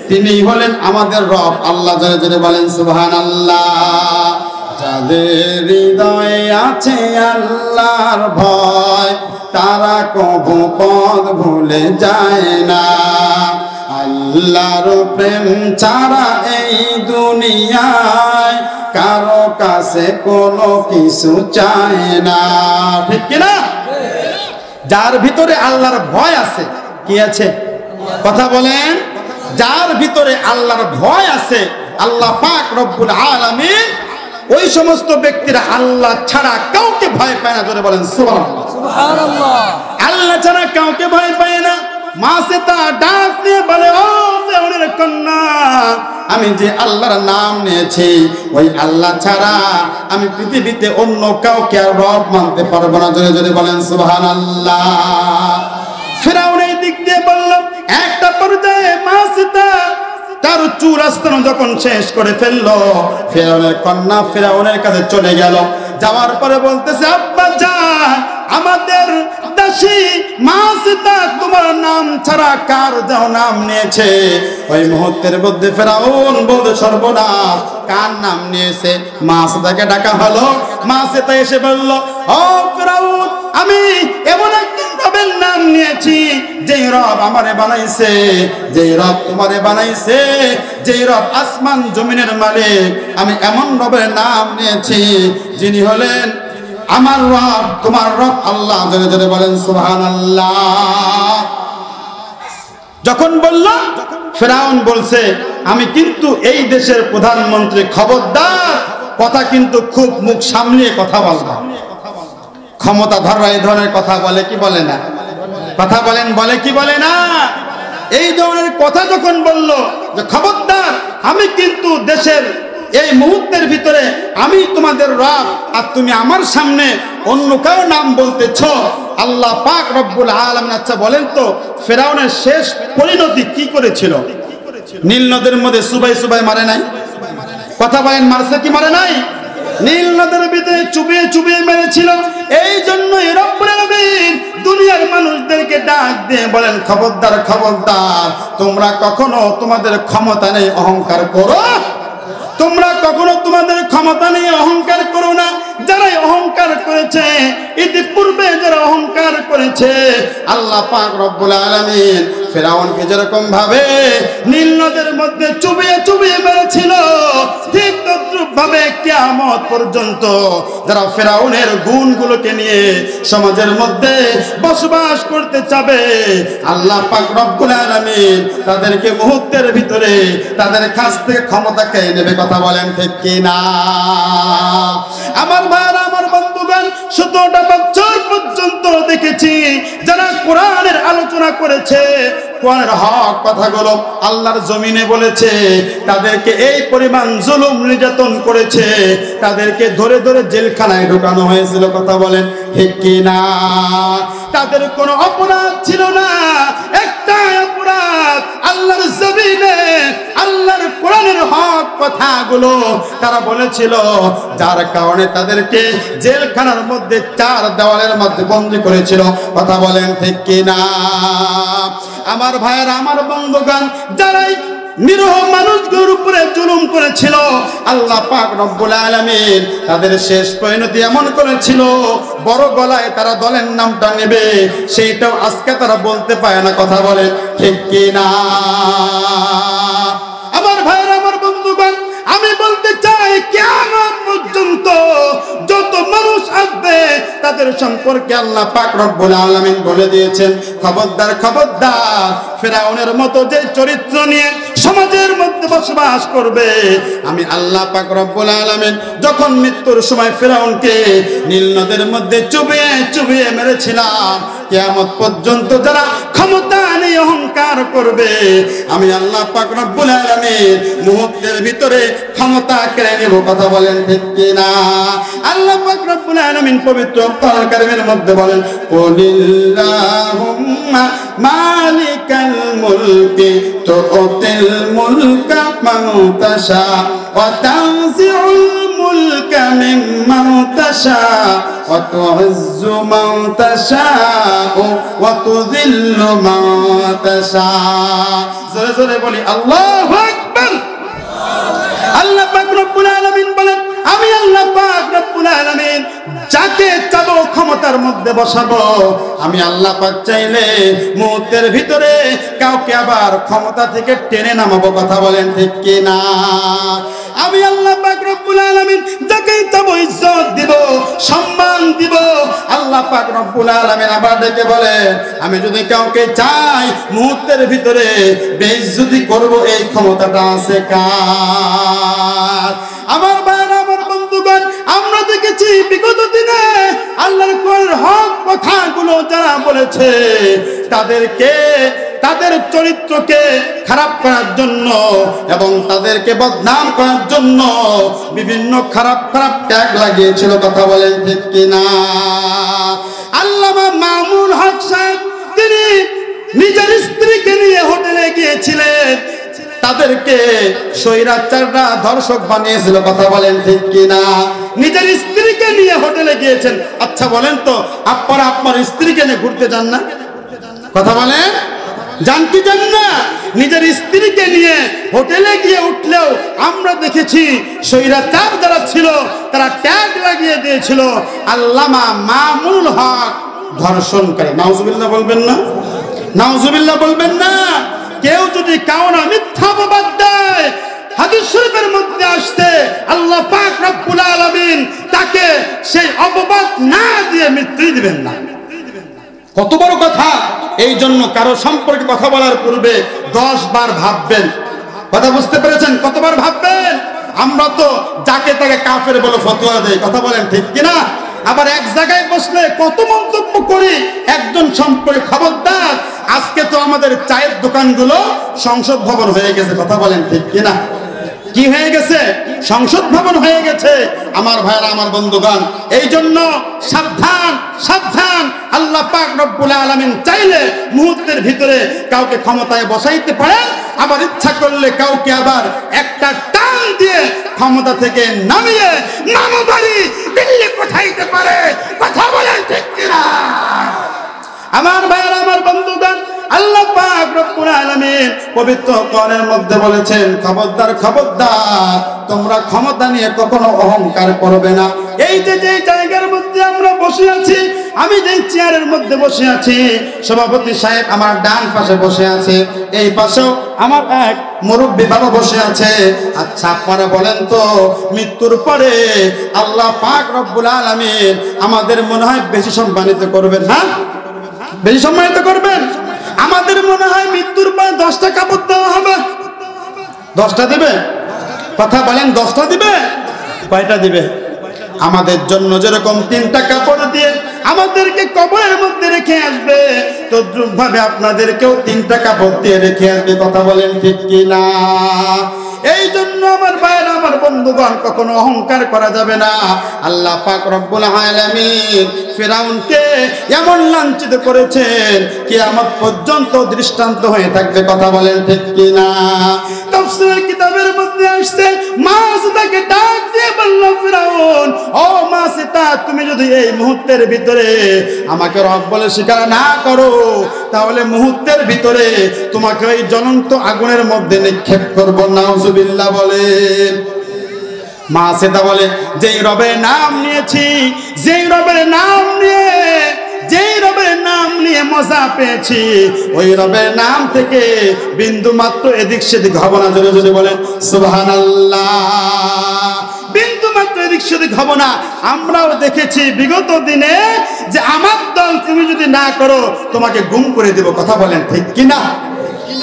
তিনি হলেন আমাদের রব আল্লাহ। জোরে জোরে বলেন সুবহানাল্লাহ। যাদের হৃদয়ে আছে আল্লাহর ভয়, তারা কবু পথ ভুলে যায় না। আল্লাহর প্রেম ছাড়া এই দুনিয়ায় কারো কাছে কোনো কিছু চায় না, ঠিক কিনা? যার ভিতরে আল্লাহর ভয় আছে, কি আছে? কথা বলেন। যার ভিতরে আল্লাহর ভয় আছে, আল্লাহ পাক রব্বুল আলামিন ওই সমস্ত ব্যক্তিরা আল্লাহ ছাড়া কাউকে ভয় পায় না। জোরে বলেন সুবহানাল্লাহ। আল্লাহ ছাড়া কাউকে ভয় পায় না। মাসিতা ডাক দিয়ে বলে, ও ফিরাউনের কন্যা, আমি যে আল্লাহর নাম নিয়েছি, ওই আল্লাহ ছাড়া আমি পৃথিবীতে অন্য কাউকে আর রব মানতে পারবো না। জোরে জোরে বলেন সুবহানাল্লাহ। ফিরাউন এই দিক দিয়ে বলল, একটা পর্যায়ে মাসিতা তার চুল আস্তানো যখন শেষ করে ফেললো, ফিরাউনের কন্যা ফিরাউনের কাছে চলে গেল। যাওয়ার পরে বলতেছে, আব্বা জান, আমাদের দাসী মাসিতা তোমার নাম ছাড়া কার যাও নাম নিয়েছে। ওই মুহূর্তের মধ্যে ফিরাউন বলতে, সর্বনাশ, কার নাম নিয়েছে? মাসিতাকে ডাকা হলো। মাসিতা এসে বলল, ও ফিরাউন, আমি এমন একজন রবের নাম নিয়েছি, যেই রব আমারে বানাইছে, যেই রব তোমারে বানাইছে, যেই রব আসমান জমিনের মালিক, আমি এমন রবের নাম নিয়েছি যিনি হলেন আমার রব, তোমার রব আল্লাহ। জোরে জোরে বলেন সুবহানাল্লাহ। যখন বলল, ফিরাউন বলছে, আমি কিন্তু এই দেশের প্রধানমন্ত্রী, খবরদার, কথা কিন্তু খুব মুখ সামলিয়ে কথা বলবা। ক্ষমতাধররা এই ধরনের কথা বলে কি বলে না? কথা বলেন, বলে কি বলে না? এই ধরনের কথা যখন বলল যে খবরদার, আমি কিন্তু দেশের এই মুহূর্তের ভিতরে আমি তোমাদের রব, আর তুমি আমার সামনে অন্য কারো নাম বলতেছ, আল্লাহ পাক রব্বুল আলামিন আচ্ছা বলেন তো, ফিরাউনের শেষ পরিণতি কি করেছিল? নীল নদের মধ্যে সুবাই সুবাই মারে নাই? কথা বলেন, মারছে কি মারে নাই? নীল নদের ভিতরে চুবিয়ে চুবিয়ে মেরেছিল। এই জন্যই রব্বুল আলামিন দুনিয়ার মানুষদেরকে ডাক দিয়ে বলেন, খবরদার, খবরদার, তোমরা কখনো তোমাদের ক্ষমতা নেই অহংকার করো, তোমরা কখনো তোমাদের ক্ষমতা নিয়ে অহংকার করো না। যারাই অহংকার করেছে, ইতিপূর্বে যারা অহংকার করেছে, আল্লাহ পাক রব্বুল আলামিন ফিরাউনকে যেরকম ভাবে নীল নদের মধ্যে চুবিয়ে চুবিয়ে মেরেছিল, ঠিক তদ্রুপ ভাবে কিয়ামত পর্যন্ত যারা ফিরাউনের গুণগুলোকে নিয়ে সমাজের মধ্যে বসবাস করতে চাবে, আল্লাহ পাক রব্বুল আলামিন তাদেরকে মুহূর্তের ভিতরে তাদের কাছ থেকে ক্ষমতা কেড়ে নেবে। কথা বলেন ঠিক কিনা? আমার ভাইরা, আমার বন্ধুগণ, 17টা বছর পর্যন্ত দেখেছি যারা কোরআনের আলোচনা করেছে, কোরআনের হক কথাগুলো আল্লাহর জমিনে বলেছে, তাদেরকে এই পরিমাণ জুলুম নির্যাতন করেছে, তাদেরকে ধরে ধরে জেলখানায় ঢোকানো হয়েছিল। কথা বলেন ঠিক কিনা? তাদের কোনো অপরাধ ছিল না, একটাই অপরাধ, আল্লাহর জমিনে আল্লাহর কোরআনের হক কথাগুলো তারা বলেছিল, যার কারণে তাদেরকে জেলখানার মধ্যে 4 দেওয়ালের মধ্যে বন্দী করেছিল। কথা বলেন ঠিক কিনা? আমার ভাইয়েরা, আমার বন্ধুগণ, যারাই নিরীহ মানুষগুলোর উপরে জুলুম করেছিল, আল্লাহ পাক রব্বুল আলামিন তাদের শেষ পরিণতি এমন করেছিল, বড় গলায় তারা দলের নামটা নেবে, সেইটাও আজকে তারা বলতে পারে না। কথা বলে ঠিক কিনা? আমার ভাইরা, আমার বন্ধুগণ, আমি বলতে চাই, কিয়ামত পর্যন্ত যত মানুষ আসবে তাদের সম্পর্কে আল্লাহ পাক রব্বুল আলামিন বলে দিয়েছেন, খবরদার, খবরদার, ফিরাউনের মতো যে চরিত্র নিয়ে সমাজের মধ্যে বসবাস করবে, আমি আল্লাহ পাক রব্বুল আলামিন যখন মৃত্যুর সময় ফিরাউনকে নীল নদের মধ্যে চুবিয়ে চুবিয়ে মেরেছিলাম, কিয়ামত পর্যন্ত যারা ক্ষমতা নিয়ে অহংকার করবে, আমি আল্লাহ পাক রব্বুল আলামিন মুহূর্তের ভিতরে ক্ষমতা কেড়ে নেব। কথা বলেন ঠিক কিনা? আল্লাহ পাক রব্বুল আলামিন পবিত্র কোরআন কারীমের মধ্যে বলেন, কুলিল্লাহুম্মা মালিকাল মুলকি তুতিল মুলকা মান তাশা ওয়া তানজিউল মুলকা মিম্মান তাশা ওয়া তু'ইজ্জু মান তাশা ওয়া তুযিল্লু মান তাশা। জোরে জোরে বলি আল্লাহু আকবার। আল্লাহ পাক রব্বুল আলামিন বলেন, আমি আল্লাহ পাক রব্বুল আলামিন যাকে চাবো ক্ষমতার মধ্যে বসাবো। আমি আল্লাহ পাক চাইলে মুহূর্তের ভিতরে কাউকে আবার ক্ষমতা থেকে টেনে নামাবো। কথা বলেন ঠিক কিনা? আমি আল্লাহ পাক রব্বুল আলামিন যাকে চাবো ইজ্জত দিব, সম্মান দিব। আল্লাহ পাক রব্বুল আলামিন আবার ডেকে বলে, আমি যদি কাউকে চাই মুহূর্তের ভিতরে বেইজ্জতি করব, এই ক্ষমতাটা আছে কার? আমার ভাইরা, আমার বন্ধুগণ, আমরা দেখেছি বিগত দিনে আল্লাহর কোরআনের হক কথাগুলো যারা বলেছে তাদের চরিত্রকে খারাপ করার জন্য এবং তাদেরকে বদনাম করার জন্য বিভিন্ন খারাপ খারাপ ট্যাগ লাগিয়েছিল। কথা বলেন ঠিক কিনা? আল্লামা মামুনুল হক সাহেব তিনি নিজের স্ত্রীকে নিয়ে হোটেলে গিয়েছিলেন, তাদেরকে স্বৈরাচাররা ধর্ষক বানিয়েছিল। কথা বলেন ঠিক কিনা? নিজের স্ত্রীকে নিয়ে হোটেলে গিয়েছেন। আচ্ছা বলেন তো, আপনারা আপনার স্ত্রীকে নিয়ে ঘুরতে যান না? কথা বলেন, যান কি যান না? নিজের স্ত্রীকে নিয়ে হোটেলে গিয়ে উঠলেও আমরা দেখেছি স্বৈরাচার যারা ছিল তারা ট্যাগ লাগিয়ে দিয়েছিল আল্লামা মামুনুল হক ধর্ষণকারী। নাউজুবিল্লাহ বলবেন না? নাউজুবিল্লাহ বলবেন না? কেউ যদি কাউনা মিথ্যা অপবাদ দেয়, হাদিস শরীফের মধ্যে আসছে আল্লাহ পাক রব্বুল আলামিন তাকে সেই অপবাদ না দিয়ে মৃত্যু দিবেন না। কত বড় কথা! এই জন্য কারো সম্পর্কে কথা বলার পূর্বে 10 বার ভাববেন। কথা বুঝতে পেরেছেন? কতবার ভাববেন? আমরা তো যাকে তাকে কাফের বলে ফতোয়া দেই। কথা বলেন ঠিক কিনা? আবার এক জায়গায় বসলে কত মন্তব্য করি একজন সম্পর্কে। খবরদার, আজকে তো আমাদের চায়ের দোকানগুলো সংসদ ভবন হয়ে গেছে। কথা বলেন ঠিক কিনা? কি হয়ে গেছে? সংসদ ভবন হয়ে গেছে। আমার ভাইরা, আমার বন্ধুগণ, এই জন্য সাবধান, সাবধান। আল্লাহ পাক রব্বুল আলামিন চাইলে মুহূর্তের ভিতরে কাউকে ক্ষমতায় বসাইতে পারেন, আবার ইচ্ছা করলে কাউকে আবার একটা টান দিয়ে ক্ষমতা থেকে নামিয়ে নামবাড়ি দিল্লি পাঠাইতে পারে। কথা বলেন ঠিক কিনা? আমার ভাইরা, আমার বন্ধুগণ, আল্লাহ পাক রব্বুল আলামিন পবিত্র কোরআনের মধ্যে বলেছেন, খবরদার, খবরদার, তোমরা ক্ষমতা নিয়ে কখনো অহংকার করবে না। এই যে জায়গার মধ্যে আমরা বসে আছি, আমি যে চেয়ারের মধ্যে বসে আছি, সভাপতি সাহেব আমার ডান পাশে বসে আছে, এই পাশেও আমার এক মুরব্বী বাবা বসে আছে। আচ্ছা আপনারা বলেন তো, মৃত্যুর পরে আল্লাহ পাক রব্বুল আলামিন আমাদের মনে হয় বেশি সম্মানিত করবেন? হ্যাঁ, বেশি সম্মানিত করবেন। আমাদের মনে হয় মৃত্যুর পর 10টা কাপড় দেওয়া হবে। 10টা দিবে? কথা বলেন, 10টা দিবে? কয়টা দিবে? আমাদের জন্য যেরকম 3টা কাপড় দিয়ে আমাদেরকে কবরের মধ্যে রেখে আসবে, তদ্রুপ ভাবে আপনাদেরকেও 3টা কাপড় দিয়ে রেখে আসবে। কথা বলেন ঠিক কিনা? এই জন্য আমার ভাইরা, আমার বন্ধুগণ, কখনো অহংকার করা যাবে না। আল্লাহ পাক রব্বুল আলামিন ফিরাউনকে এমন লাঞ্ছিত করেছেন, কিয়ামত পর্যন্ত দৃষ্টান্ত হয়ে থাকবে। কথা বলেন ঠিক কিনা? তাফসীরের কিতাবের মধ্যে আসছে, মাসিতাকে ডাক দিয়ে বলল ফিরাউন, ও মাসিতা, তুমি যদি এই মুহূর্তের ভিতরে আমাকে রব বলে স্বীকার না করো, তাহলে মুহূর্তের ভিতরে তোমাকে ওই জ্বলন্ত আগুনের মধ্যে নিক্ষেপ করব। নাউজুবিল্লাহ বলেন। মাসিতা বলে, যেই রবের নাম নিয়েছি, যেই রবের নাম নিয়ে মজা পেয়েছি, ওই রবের নাম থেকে বিন্দু মাত্র এদিক সেদিক হব না। জোরে জোরে বলেন সুবহানাল্লাহ। বিন্দু মাত্র এদিক সেদিক হব না। আমরাও দেখেছি বিগত দিনে যে আমার দল তুমি যদি না করো তোমাকে গুম করে দেব। কথা বলেন ঠিক কিনা?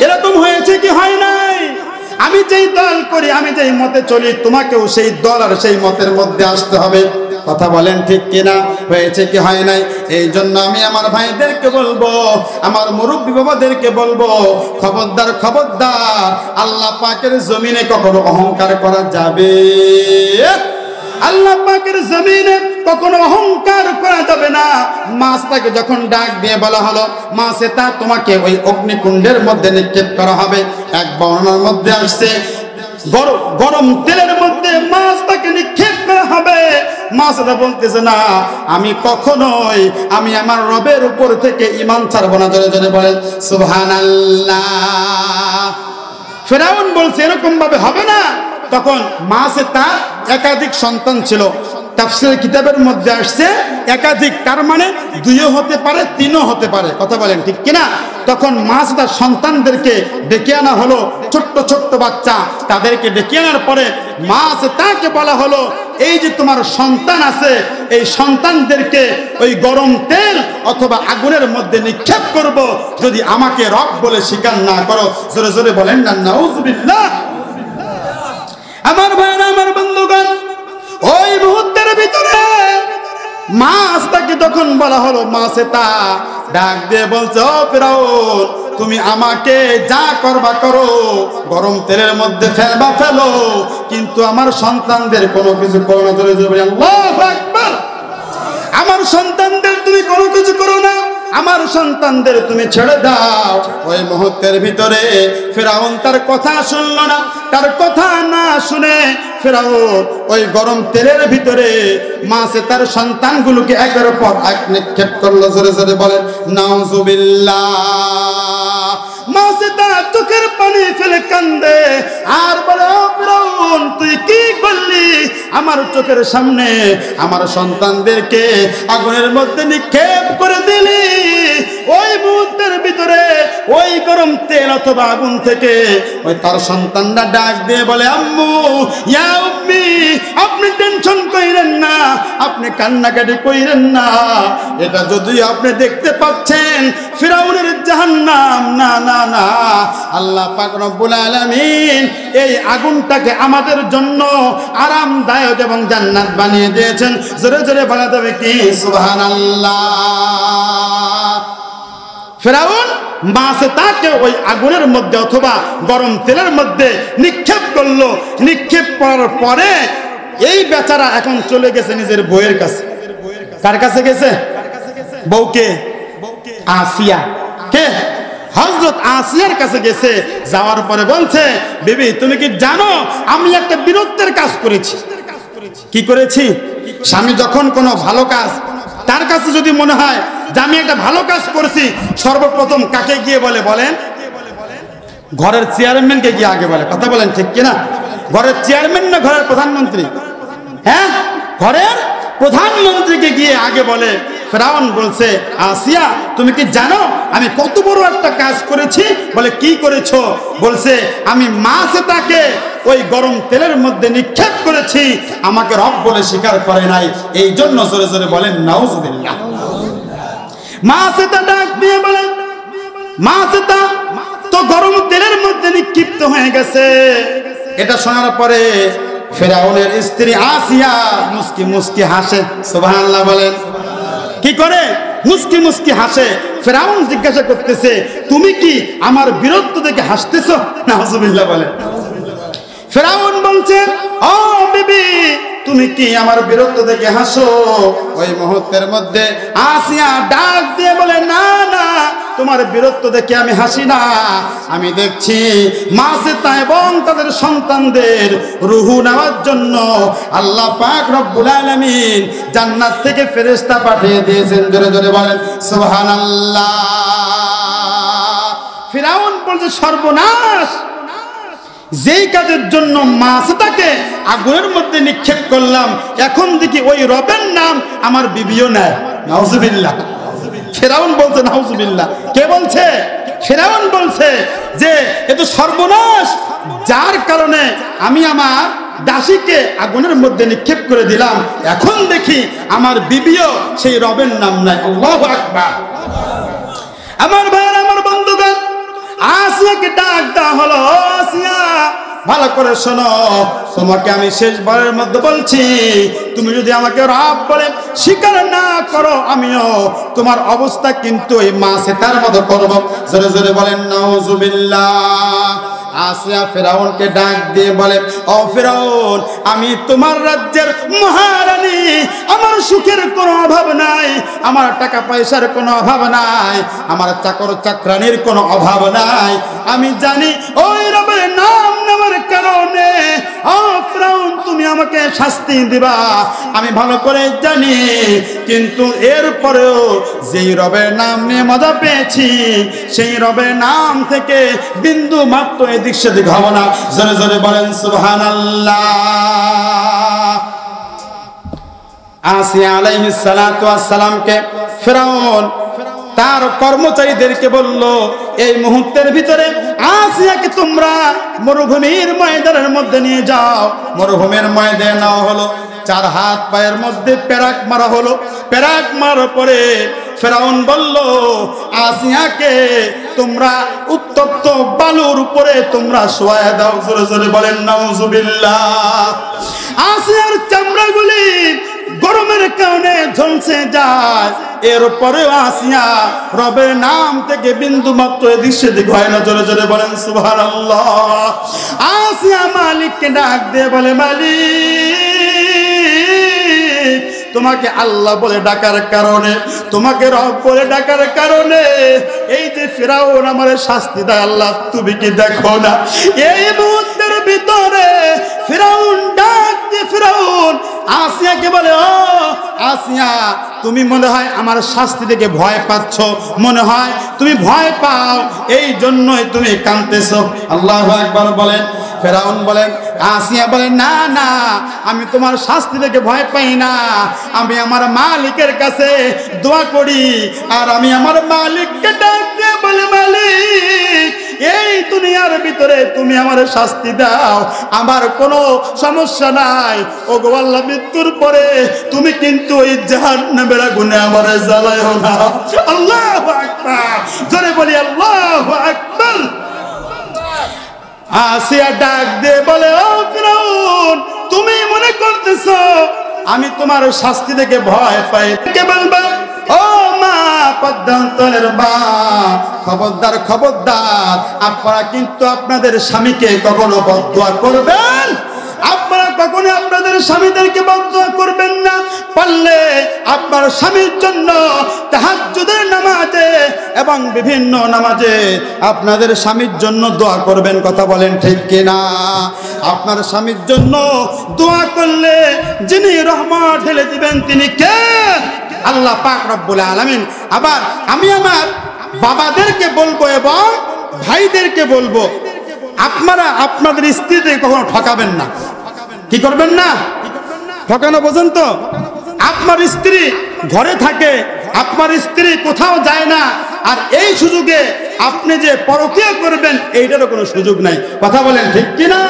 এরকম হয়েছে কি হয় নাই? আমি যেই দল করি, আমি যেই মতে চলি, তোমাকেও সেই দল আর সেই মতের মধ্যে আসতে হবে। কথা বলেন ঠিক কিনা? হয়েছে কি হয় নাই? এই জন্য আমি আমার ভাইদেরকে বলবো, আমার মুরব্বী বাবাদেরকে বলবো, খবরদার খবরদার, আল্লাহ পাকের জমিনে কখনো অহংকার করা যাবে? আল্লাহ পাকের জমিনে কখনো অহংকার করা যাবে না। মাছটাকে যখন ডাক দিয়ে বলা হলো, মাছে তা তোমাকে ওই অগ্নিকুণ্ডের মধ্যে নিক্ষেপ করা হবে। এক বর্ণনার মধ্যে আসছে গরম তেলের মধ্যে মাছটাকে নিক্ষেপ করা হবে। মাছটা বলতেছে না, আমি কখনোই আমি আমার রবের উপর থেকে ঈমান ছাড়বো না। জোরে জোরে বলেন সুবহানাল্লাহ। ফেরাউন বলছে এরকম ভাবে হবে না। তখন মাছে তার একাধিক সন্তান ছিল। তাফসীরের কিতাবের মধ্যে আসছে একাধিক, তার মানে দুইও হতে পারে, তিনও হতে পারে। কথা বলেন ঠিক কিনা? তখন মাছ তার সন্তানদেরকে ডেকে আনা হলো, ছোট্ট ছোট্ট বাচ্চা, তাদেরকে ডেকে আনার পরে মাছ তাকে বলা হলো, এই যে তোমার সন্তান আছে, এই সন্তানদেরকে ওই গরম তেল অথবা আগুনের মধ্যে নিক্ষেপ করব যদি আমাকে রব বলে স্বীকার না করো। জোরে জোরে বলেন না নাউযুবিল্লাহ। আমার ভাইরা, আমার বন্ধুগণ, ওই মুহূর্তের ভিতরে মাছটাকে তখন বলা হলো, মাছে তা ডাক দিয়ে বলছে, ও ফেরাউন, তুমি আমাকে যা করবা করো, গরম তেলের মধ্যে ফেলবা ফেলো, কিন্তু আমার সন্তানদের কোনো কিছু করো না। জোরে জোরে আল্লাহু আকবার। আমার সন্তানদের তুমি কোনো কিছু করো না, আমার সন্তানদের তুমি ছেড়ে দাও। ওই মুহূর্তের ভিতরে ফেরাউন তার কথা শুনল না। তার কথা না শুনে ফেরাউন ওই গরম তেলের ভিতরে মাছে তার সন্তানগুলোকে একের পর এক নিক্ষেপ করলো। জোরে জোরে বলেন নাউযুবিল্লাহ। মাছে তার চোখের পানি ফেলে কান্দে আর বলে, ও ফেরাউন, তুই কি করলি? আমার চোখের সামনে আমার সন্তানদেরকে আগুনের মধ্যে নিক্ষেপ করে দিলি। ওই মুহূর্তের ভিতরে ওই গরম তেল অথবা আগুন থেকে ওই তার সন্তানরা ডাক দিয়ে বলে, আম্মু, ইয়া উম্মি, আপনি টেনশন কইরেন না, আপনি কান্নাকাটি কইরেন না। এটা যদি আপনি দেখতে পাচ্ছেন ফিরাউনের জাহান্নাম, না না না, আল্লাহ পাক রব্বুল আলামিন এই আগুনটাকে আমাদের জন্য আরামদায়ক এবং জান্নাত বানিয়ে দিয়েছেন। জোরে জোরে বলা যাবে কি সুবহানাল্লাহ। ফেরাউন মাছে তাকে ওই আগুনের মধ্যে অথবা গরম তেলের মধ্যে নিক্ষেপ করলো। নিক্ষেপ করার পরে এই বেচারা এখন চলে গেছে নিজের বউয়ের কাছে। কার কাছে গেছে? বউকে, আসিয়া। কে? হযরত আসিয়ার কাছে গেছে। যাওয়ার পরে বলছে, বিবি, তুমি কি জানো আমি একটা বীরত্বের কাজ করেছি? কি করেছি? স্বামী যখন কোনো ভালো কাজ, তার কাছে যদি মনে হয় যে আমি একটা ভালো কাজ করেছি, সর্বপ্রথম কাকে গিয়ে বলে? বলেন, ঘরের চেয়ারম্যানকে গিয়ে আগে বলে। কথা বলেন ঠিক কিনা? ঘরের চেয়ারম্যান না ঘরের প্রধানমন্ত্রী? হ্যাঁ, ঘরের প্রধানমন্ত্রীকে গিয়ে আগে বলে। ফেরাউন বলছে, আসিয়া, তুমি কি জানো আমি কত বড় একটা কাজ করেছি? বলে, কি করেছো? বলছে, আমি মাছে তাকে ওই গরম তেলের মধ্যে নিক্ষেপ করেছি, আমাকে রব বলে স্বীকার করে নাই। এই জন্য জোরে জোরে বলেন নাউযুবিল্লাহ। মাছে তা ডাক দিয়ে বলেন, মাছে তা তো গরম তেলের মধ্যে নিক্ষিপ্ত হয়ে গেছে। এটা শোনার পরে ফেরাউনের স্ত্রী আসিয়া মুস্কি মুস্কি হাসে। সুবহানাল্লাহ বলেন। কি করে? মুস্কি মুস্কি হাসে। ফেরাউন জিজ্ঞাসা করতেছে, তুমি কি আমার বীরত্ব দেখে হাসতেছো? নাউযুবিল্লাহ বলে। ফেরাউন বলছে, ও বিবি, তুমি কি আমার বীরত্ব দেখে হাসো? ওই মুহূর্তের মধ্যে আসিয়া ডাক দিয়ে বলে, না না, তোমার বীরত্ব দেখে আমি হাসি না, আমি দেখছি মাছে তা এবং তাদের সন্তানদের রুহু নেওয়ার জন্য আল্লাহ পাক রব্বুল আলামিন জান্নাত থেকে ফেরেশতা পাঠিয়ে দিয়েছেন। জোরে জোরে বলেন সুবহানাল্লাহ। ফিরাউন বলছে, সর্বনাশ, যেই কাজের জন্য মাছটাকে আগুনের মধ্যে নিক্ষেপ করলাম, এখন দেখি ওই রবের নাম আমার বিবিও নেয়। নাউযুবিল্লাহ। ফেরাউন বলছে নাউযুবিল্লাহ। কে বলছে? ফেরাউন বলছে যে এ তো সর্বনাশ, যার কারণে আমি আমার দাসীকে আগুনের মধ্যে নিক্ষেপ করে দিলাম, এখন দেখি আমার বিবিও সেই রবের নাম নেয়। আল্লাহু আকবার। আমার ভাইরা, আমার বন্ধুগণ, আসিয়াকে ডাক দেওয়া হলো, আসিয়া, ভালো করে শোনো, তোমাকে আমি শেষবারের মধ্যে বলছি, তুমি যদি আমাকে রব বলে স্বীকার না করো, আমিও তোমার অবস্থা কিন্তু এই মাছের মতো করব। জোরে জোরে বলেন নাউজুবিল্লাহ। আসিয়া ফেরাউনকে ডাক দিয়ে বলে, ও ফেরাউন, আমি তোমার রাজ্যের মহারানী, আমার সুখের কোনো অভাব নাই, আমার টাকা পয়সার কোনো অভাব নাই, আমার চাকর চাকরানির কোনো অভাব নাই। আমি জানি ওই রবের নাম নেওয়ার কারণে ও ফেরাউন তুমি আমাকে শাস্তি দিবা, আমি ভালো করে জানি। কিন্তু এরপরেও যেই রবের নাম নিয়ে মজা পেয়েছি, সেই রবের নাম থেকে বিন্দু মাত্র এদিক সেদিক হব না। জোরে জোরে বলেন সুবহানাল্লাহ। আসিয়া আলাইহিস সালাতু ওয়াস সালামকে ফেরাউন তার কর্মচারীদেরকে বলল, এই মুহূর্তের ভিতরে আসিয়াকে তোমরা মরুভূমির ময়দানের মধ্যে নিয়ে যাও। মরুভূমির ময়দানে নেওয়া হলো, 4 হাত পায়ের মধ্যে পেরাক মারা হলো। পেরাক মারার পরে ফেরাউন বলল, আসিয়াকে তোমরা উত্তপ্ত বালুর উপরে তোমরা শোয়ায় দাও। জোরে জোরে বলেন নাউজুবিল্লাহ। আসিয়ার চামড়াগুলি গরমের কারণে ঝলসে যায়, এরপরেও আসিয়া রবের নাম থেকে বিন্দু মাত্র এদিক সেদিক হয় না। জোরে জোরে বলেন সুবহানাল্লাহ। আসিয়া মালিককে ডাক দিয়ে বলে, মালিক, তোমাকে আল্লাহ বলে ডাকার কারণে, তোমাকে রব বলে ডাকার কারণে এই যে ফেরাউন আমারে শাস্তি দেয়, আল্লাহ তুমি কি দেখো না? এই মুহূর্তের ভিতরে ফেরাউন ডাক দিয়ে ফেরাউন আসিয়াকে বলে, ও আসিয়া, তুমি মনে হয় আমার শাস্তি থেকে ভয় পাচ্ছ, মনে হয় তুমি ভয় পাও, এই জন্যই তুমি কাঁদতেছো। আল্লাহু আকবার বলেন। ফেরাউন বলেন, আসিয়া বলেন, না না, আমি তোমার শাস্তি থেকে ভয় পাই না, আমি আমার মালিকের কাছে দোয়া করি। আর আমি আমার মালিককে ডাক দিয়ে বলি, মালিক, এই দুনিয়ার ভিতরে তুমি আমার শাস্তি দাও, আমার কোনো সমস্যা নাই। ও গো আল্লাহ, মৃত্যুর পরে তুমি কিন্তু ওই জাহান্নামের আগুনে আমার জ্বালায়ও না। আল্লাহু আকবার, জোরে বলি আল্লাহু আকবার। আসিয়া ডাক দিয়ে বলে, ও ফিরআউন, তুমি মনে করতেছো আমি তোমার শাস্তি থেকে ভয় পাই? কে বলবা? ও মা পদ্মান্তরের মা, খবরদার খবরদার, আপনারা কিন্তু আপনাদের স্বামীকে কখনো বদদুয়া করবেন, আপনারা কখনো আপনাদের স্বামীদেরকে বদদুয়া করবেন না। পারলে আপনার স্বামীর জন্য তাহাজ্জুদের নামাজে এবং বিভিন্ন নামাজে আপনাদের স্বামীর জন্য দোয়া করবেন। কথা বলেন ঠিক কিনা? আপনার স্বামীর জন্য দোয়া করলে যিনি রহমত ঢেলে দিবেন তিনি কে? আল্লাহ পাক রব্বুল আলামিন। আবার আমি আমার বাবাদেরকে বলবো এবং ভাইদেরকে বলবো, আপনারা আপনাদের স্ত্রীদের কখনো ঠকাবেন না। কি করবেন না? ঠকানো বোঝেন তো? আপনার স্ত্রী ঘরে থাকে, আপনার স্ত্রী কোথাও যায় না, আর এই সুযোগে আপনি যে পরকীয়া করবেন এইটারও কোনো সুযোগ নাই। কথা বলেন ঠিক কিনা?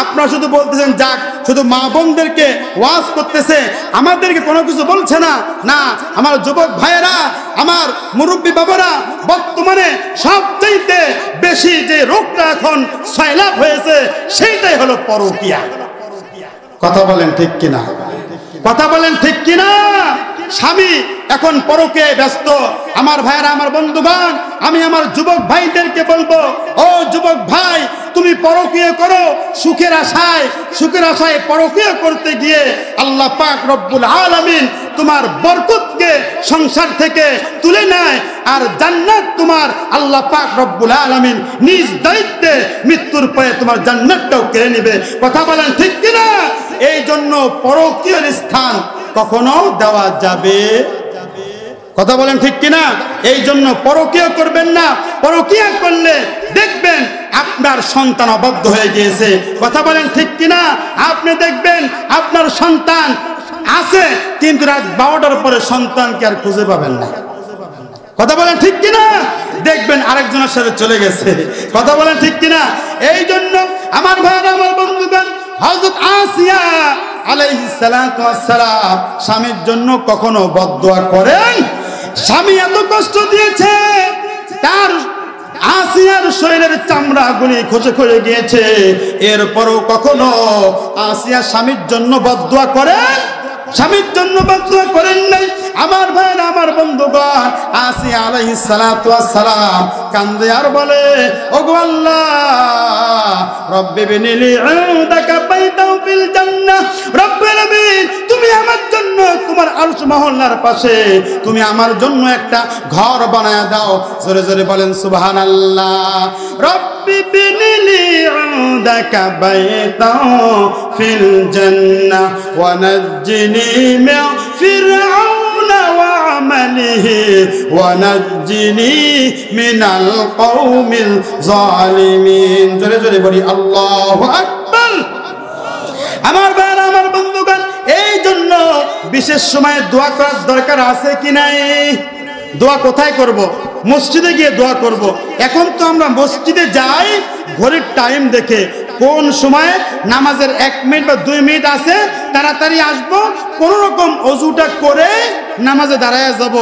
আপনারা শুধু বলতেছেন যাক, শুধু মা বোনদেরকে ওয়াজ করতেছে, আমাদেরকে কোনো কিছু বলছে না। না, আমার যুবক ভাইয়েরা, আমার মুরব্বী বাবারা, বর্তমানে সবচাইতে বেশি যে রোগটা এখন সয়লাভ হয়েছে সেইটাই হলো পরকীয়া। কথা বলেন ঠিক কিনা? কথা বলেন ঠিক কিনা? স্বামী এখন পরকীয়ায় ব্যস্ত। আমার ভাইয়েরা, আমার বন্ধুগণ, আমি আমার যুবক ভাইদেরকে বলবো, ও যুবক ভাই, তুমি পরকীয়া করো সুখের আশায়। সুখের আশায় পরকীয়া করতে গিয়ে আল্লাহ পাক রব্বুল আলামিন তোমার বরকতকে সংসার থেকে তুলে নেয়, আর জান্নাত তোমার আল্লাহ পাক রব্বুল আলামিন নিজ দায়িত্বে মৃত্যুর পরে তোমার জান্নাতটাও কেড়ে নেবে। কথা বলেন ঠিক কিনা? এই জন্য পরকীয়ার স্থান কখনো দেওয়া যাবে? কথা বলেন ঠিক কিনা? এই জন্য পরকীয়া করবেন না। পরকীয়া করলে দেখবেন আপনার সন্তান অবাধ্য হয়ে গিয়েছে। কথা বলেন ঠিক কিনা? আপনি দেখবেন আপনার সন্তান আছে, কিন্তু রাত 12টার পরে সন্তানকে আর খুঁজে পাবেন না। কথা বলেন ঠিক কিনা? দেখবেন আরেকজনের সাথে চলে গেছে। কথা বলেন ঠিক কিনা? এই জন্য আমার ভাইরা, আমার বন্ধুগণ, হযরত আসিয়া আলাইহিস সালাতু ওয়াস সালাম স্বামীর জন্য কখনো বদদুয়া করেন? স্বামী এত কষ্ট দিয়েছে, তার আসিয়ার শরীরের চামড়াগুলি খসে খসে গিয়েছে, এরপরও কখনো আসিয়া স্বামীর জন্য বদদুয়া করেন? স্বামীর জন্য বদদুয়া করেন নাই? আমার ভাই, আমার বন্ধুগণ, আসিয়া আলাইহিস সালাতু ওয়াস সালাম কান্দে আর বলে, ওগো আল্লাহ, রব্বি বিনিলি ইনদাকা বাইতাও ফিল জান্নাহ, রব্বুল আলামিন, তুমি আমার জন্য তোমার আরশ মহল্লার পাশে তুমি আমার জন্য একটা ঘর বানায়া দাও। জোরে জোরে বলেন সুবহানাল্লাহ। রব্বি বিনিলি ইনদাকা বাইতাও ফিল জান্নাহ ওয়া নাজ্জিনি মিন ফিরআউনা ওয়া আমালিহি ওয়া নাজ্জিনি মিনাল কওমিল জালিমিন। জোরে জোরে বলি আল্লাহু আকবার। আমার ভাই, আমার বন্ধুগণ, এই জন্য বিশেষ সময়ে দোয়া করার দরকার আছে কি নাই? দোয়া কোথায় করব? মসজিদে গিয়ে দোয়া করব। এখন তো আমরা মসজিদে যাই ঘড়ির টাইম দেখে, কোন সময় নামাজের 1 মিনিট বা 2 মিনিট আছে, তাড়াতাড়ি আসবো, কোনো রকম অজুটা করে নামাজে দাঁড়ায় যাব।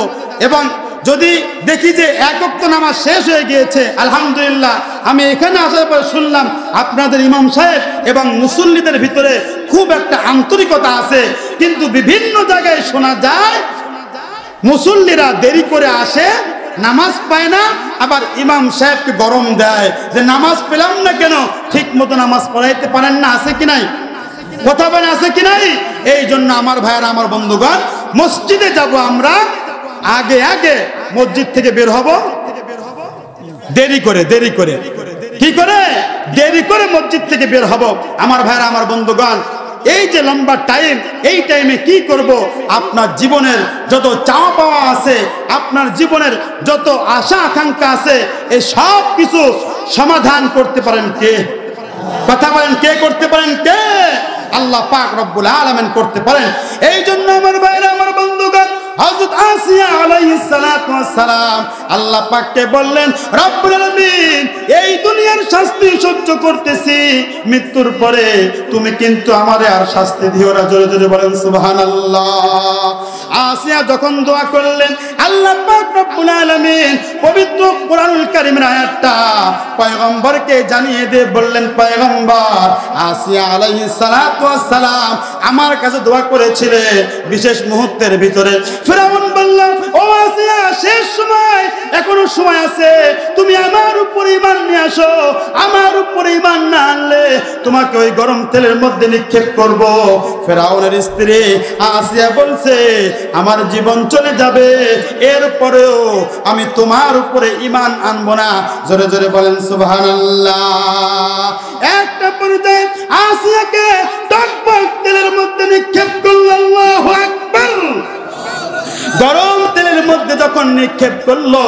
এবং যদি দেখি যে 1 ওয়াক্ত নামাজ শেষ হয়ে গিয়েছে, আলহামদুলিল্লাহ, আমি এখানে আসার পর শুনলাম আপনাদের ইমাম সাহেব এবং মুসল্লিদের ভিতরে খুব একটা আন্তরিকতা আছে, কিন্তু বিভিন্ন জায়গায় শোনা যায় মুসল্লিরা দেরি করে আসে, নামাজ পায় না, আবার ইমাম সাহেবকে গরম দেয় যে নামাজ পেলাম না কেন, ঠিক মতো নামাজ পড়াইতে পারেন না। আছে কি নাই? কথা বলেন, আছে কি নাই? এই জন্য আমার ভাইয়েরা, আমার বন্ধুগণ, মসজিদে যাব আমরা, আগে আগে মসজিদ থেকে বের হব, দেরি করে কি করে দেরি করে মসজিদ থেকে বের হব। আমার ভাইয়েরা, আমার বন্ধুগণ, এই যে লম্বা টাইম, এই টাইমে কি করব? আপনার জীবনের যত চাওয়া পাওয়া আছে, আপনার জীবনের যত আশা আকাঙ্ক্ষা আছে, এই সব কিছু সমাধান করতে পারেন কে? কথা বলেন, কে করতে পারেন? কে? আল্লাহ পাক রব্বুল আলামিন করতে পারেন। এই জন্য আমার ভাইরা, আমার বন্ধুগণ, হযরত আসিয়া আলাইহিস সালাতু ওয়াস সালাম আল্লাহ পাককে বললেন, রব্বুল আলামিন, এই দুনিয়ার শাস্তি সহ্য করতেছি, মৃত্যুর পরে তুমি কিন্তু আমারে আর শাস্তি দিও না। জোরে জোরে বলেন সুবহানাল্লাহ। আসিয়া যখন দোয়া করলেন, আল্লাহ পাক রব্বুল আলামিন পবিত্র কোরআনুল কারীমের আয়াতটা পয়গম্বরকে জানিয়ে দিয়ে বললেন, পয়গম্বর, আসিয়া আলাইহিস সালাতু ওয়াস সালাম আমার কাছে দোয়া করেছিলেন বিশেষ মুহূর্তের ভিতরে। ফিরআউন বলল, ও আসিয়া, শেষ সময়, এখনো সময় আছে, তুমি আমার উপর ঈমান নিয়ে আসো, আমার উপর ঈমান না আনলে তোমাকে ওই গরম তেলের মধ্যে নিক্ষেপ করব। ফিরআউনের স্ত্রী আসিয়া বলছে, আমার জীবন চলে যাবে, এরপরেও আমি তোমার উপরে ঈমান আনবো না। জোরে জোরে বলেন সুবহানাল্লাহ। একটা পর্যায়ে আসিয়াকে টকবক তেলের মধ্যে নিক্ষেপ করলো। আল্লাহু আকবার। গরম তেলের মধ্যে যখন নিক্ষেপ করলো,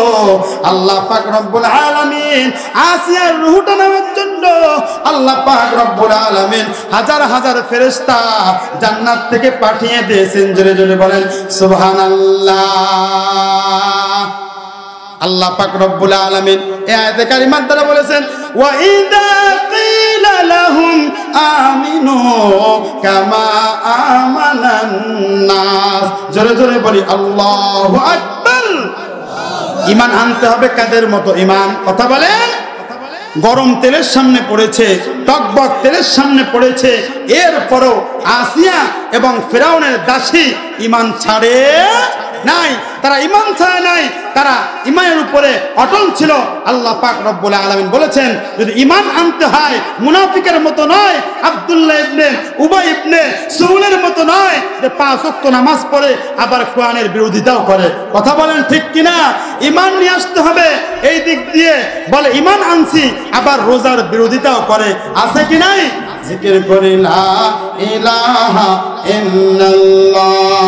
আল্লাহ পাক রব্বুল আলামিন আসিয়ার রূহটা নেওয়ার জন্য আল্লাহ পাক রব্বুল আলামিন হাজার হাজার ফেরেশতা জান্নাত থেকে পাঠিয়ে দিয়েছেন। জোরে জোরে বলেন সুবহানাল্লাহ। আল্লাহ পাক রব্বুল আলামিন এই আয়াতে কারিমার দ্বারা বলেছেন, ওয়া ইযা কিলা লাহুম আমিনু কামা আমানান নাস। জোরে জোরে বলি আল্লাহু আকবার। ঈমান আনতে হবে কাদের মতো? ঈমান, কথা বলেন, গরম তেলের সামনে পড়েছে, টকবক তেলের সামনে পড়েছে, এরপরও আসিয়া এবং ফিরআউনের দাসী ঈমান ছাড়ে নাই। তারা ঈমান ছাড়ে নাই, তারা ঈমানের উপরে অটল ছিল। আল্লাহ পাক রব্বুল আলামিন বলেছেন, যদি ঈমান আনতে হয় মুনাফিকের মতো নয়, আব্দুল্লাহ ইবনে উবাই ইবনে সুলুলের মতো নয়, যে 5 ওয়াক্ত নামাজ পড়ে আবার কোরআনের বিরোধিতাও করে। কথা বলেন ঠিক কিনা? ঈমান নিয়ে আসতে হবে। এই দিক দিয়ে বলে ঈমান আনছি, আবার রোজার বিরোধিতাও করে। আছে কি নাই? জিকির করি লা ইলাহা ইল্লাল্লাহ।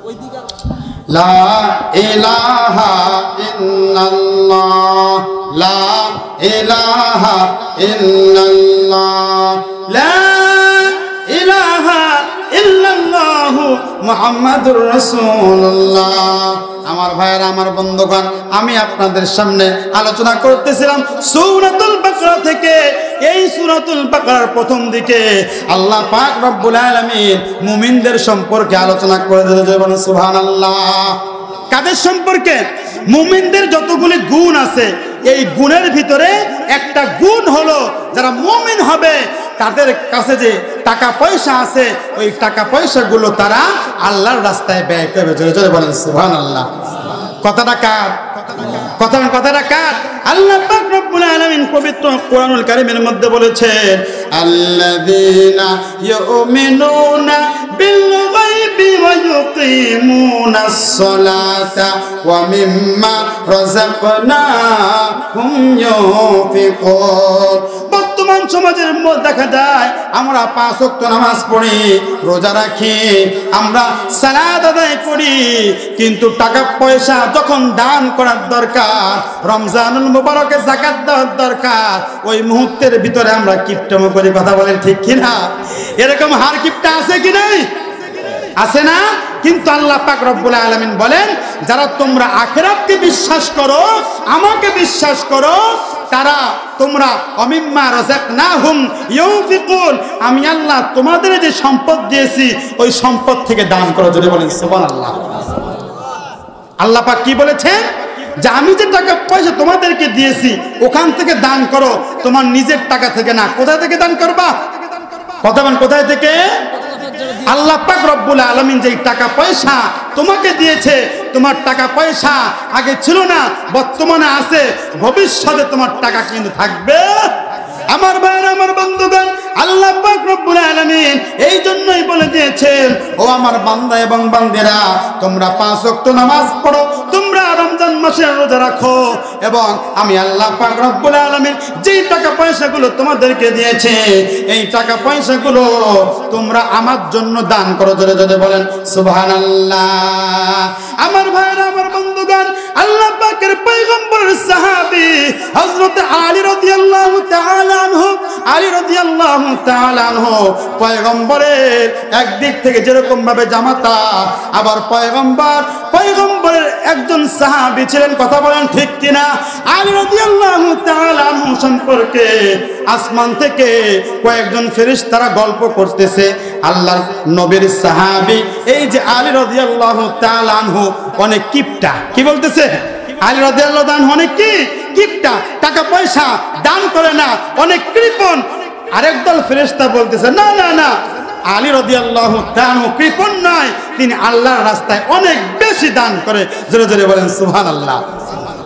লা ইলাহা ইল্লাল্লাহ, লা ইলাহা ইল্লাল্লাহ, লা ইলাহা ইল্লাল্লাহ মুহাম্মাদুর রাসূলুল্লাহ। আমার ভাইয়েরা, আমার বন্ধুগণ, আমি আপনাদের সামনে আলোচনা করতেছিলাম সূরাতুল বাকারা থেকে। এই সূরাতুল বাকারার প্রথম দিকে আল্লাহ পাক রব্বুল আলামিন মুমিনদের সম্পর্কে আলোচনা করে দিয়েছেন। সুবহানাল্লাহ। কাদের সম্পর্কে? মুমিনদের যতগুলি গুণ আছে, এই গুণের ভিতরে একটা গুণ হলো যারা মুমিন হবে তাদের কাছে যে টাকা পয়সা আছে, ওই টাকা পয়সাগুলো তারা আল্লাহর রাস্তায় ব্যয় করবে। জোরে জোরে বলেন সুবহানাল্লাহ। কথাটা কার? কথাটা কার? আল্লাহ পাক রব্বুল আলামিন পবিত্র কোরআনুল কারীমের মধ্যে বলেছেন, আল্লাযীনা ইউমিনুনা বিল গায়বি ওয়া ইউকিমুনাস সালাতা ওয়া মিম্মা রাযাকনাহুম ইউনফিকুন। বর্তমান সমাজের মধ্যে দেখা যায় আমরা 5 ওয়াক্ত নামাজ পড়ি, রোজা রাখি, আমরা সালাত আদায় করি, কিন্তু টাকা পয়সা যখন দান করার দরকার, রমজানুল মুবারকে যাকাত দেওয়ার দরকার, ওই মুহূর্তের ভিতরে আমরা কিপটামো করি। কথা বলেন ঠিক কিনা? এরকম হার কিপটা আছে কি নাই? আছে না? কিন্তু আল্লাহ পাক রব্বুল আলামিন বলেন, যারা তোমরা আখিরাতকে বিশ্বাস করো, আমাকে বিশ্বাস করো, তারা তোমরা অমিম্মা রাযাকনাহুম ইউনফিকুন, আমি আল্লাহ তোমাদের যে সম্পদ দিয়েছি ওই সম্পদ থেকে দান করো। যদি বলেন সুবহানাল্লাহ। আল্লাহ পাক কি বলেছেন? যে আমি যে টাকা পয়সা তোমাদেরকে দিয়েছি ওখান থেকে দান করো, তোমার নিজের টাকা থেকে না। কোথায় থেকে দান করবা? কথা বলেন, কোথায় থেকে? আল্লাহ পাক রব্বুল আলামিন যে টাকা পয়সা তোমাকে দিয়েছে, তোমার টাকা পয়সা আগে ছিল না, বর্তমানে আছে, ভবিষ্যতে তোমার টাকা কিন্তু থাকবে। আমার ভাইরা, আমার বন্ধুগণ, আল্লাহ পাক রব্বুল আলামিন এই জন্যই বলে দিয়েছেন, ও আমার বান্দা এবং বান্দিরা, তোমরা 5 ওয়াক্ত নামাজ পড়ো, তোমরা রমজান মাসে রোজা রাখো, এবং আমি আল্লাহ পাক রব্বুল আলামিন যেই টাকা পয়সাগুলো তোমাদেরকে দিয়েছে এই টাকা পয়সাগুলো তোমরা আমার জন্য দান করো। জোরে জোরে বলেন সুবহানাল্লাহ। আমার ভাইরা, আমার বন্ধুগণ, আল্লাহ পাকের পয়গম্বরের সাহাবী হযরত আলী রাদিয়াল্লাহু তাআলা আনহু, আলী রাদিয়াল্লাহু তাআলা আনহু পয়গম্বরের একদিক থেকে যেরকম ভাবে জামাতা, আবার পয়গম্বরের একজন সাহাবী ছিলেন। কথা বলেন ঠিক কিনা? আলী রাদিয়াল্লাহু তাআলা আনহু সম্পর্কে আসমান থেকে কয়েকজন ফেরেশতারা গল্প করতেছে। আল্লাহর নবীর সাহাবী এই যে আলী রাদিয়াল্লাহু তাআলা আনহু অনেক কিপটা। কি বলতেছে? আলী রাদিয়াল্লাহু আনহু অনেক কিপটা, টাকা পয়সা দান করে না, অনেক কৃপণ। আরেক দল ফেরেশতা বলতেছে, না না না, আলী রাদিয়াল্লাহু তাআলা আনহু কৃপণ নয়, তিনি আল্লাহর রাস্তায় অনেক বেশি দান করে। জোরে জোরে বলেন সুবহানাল্লাহ।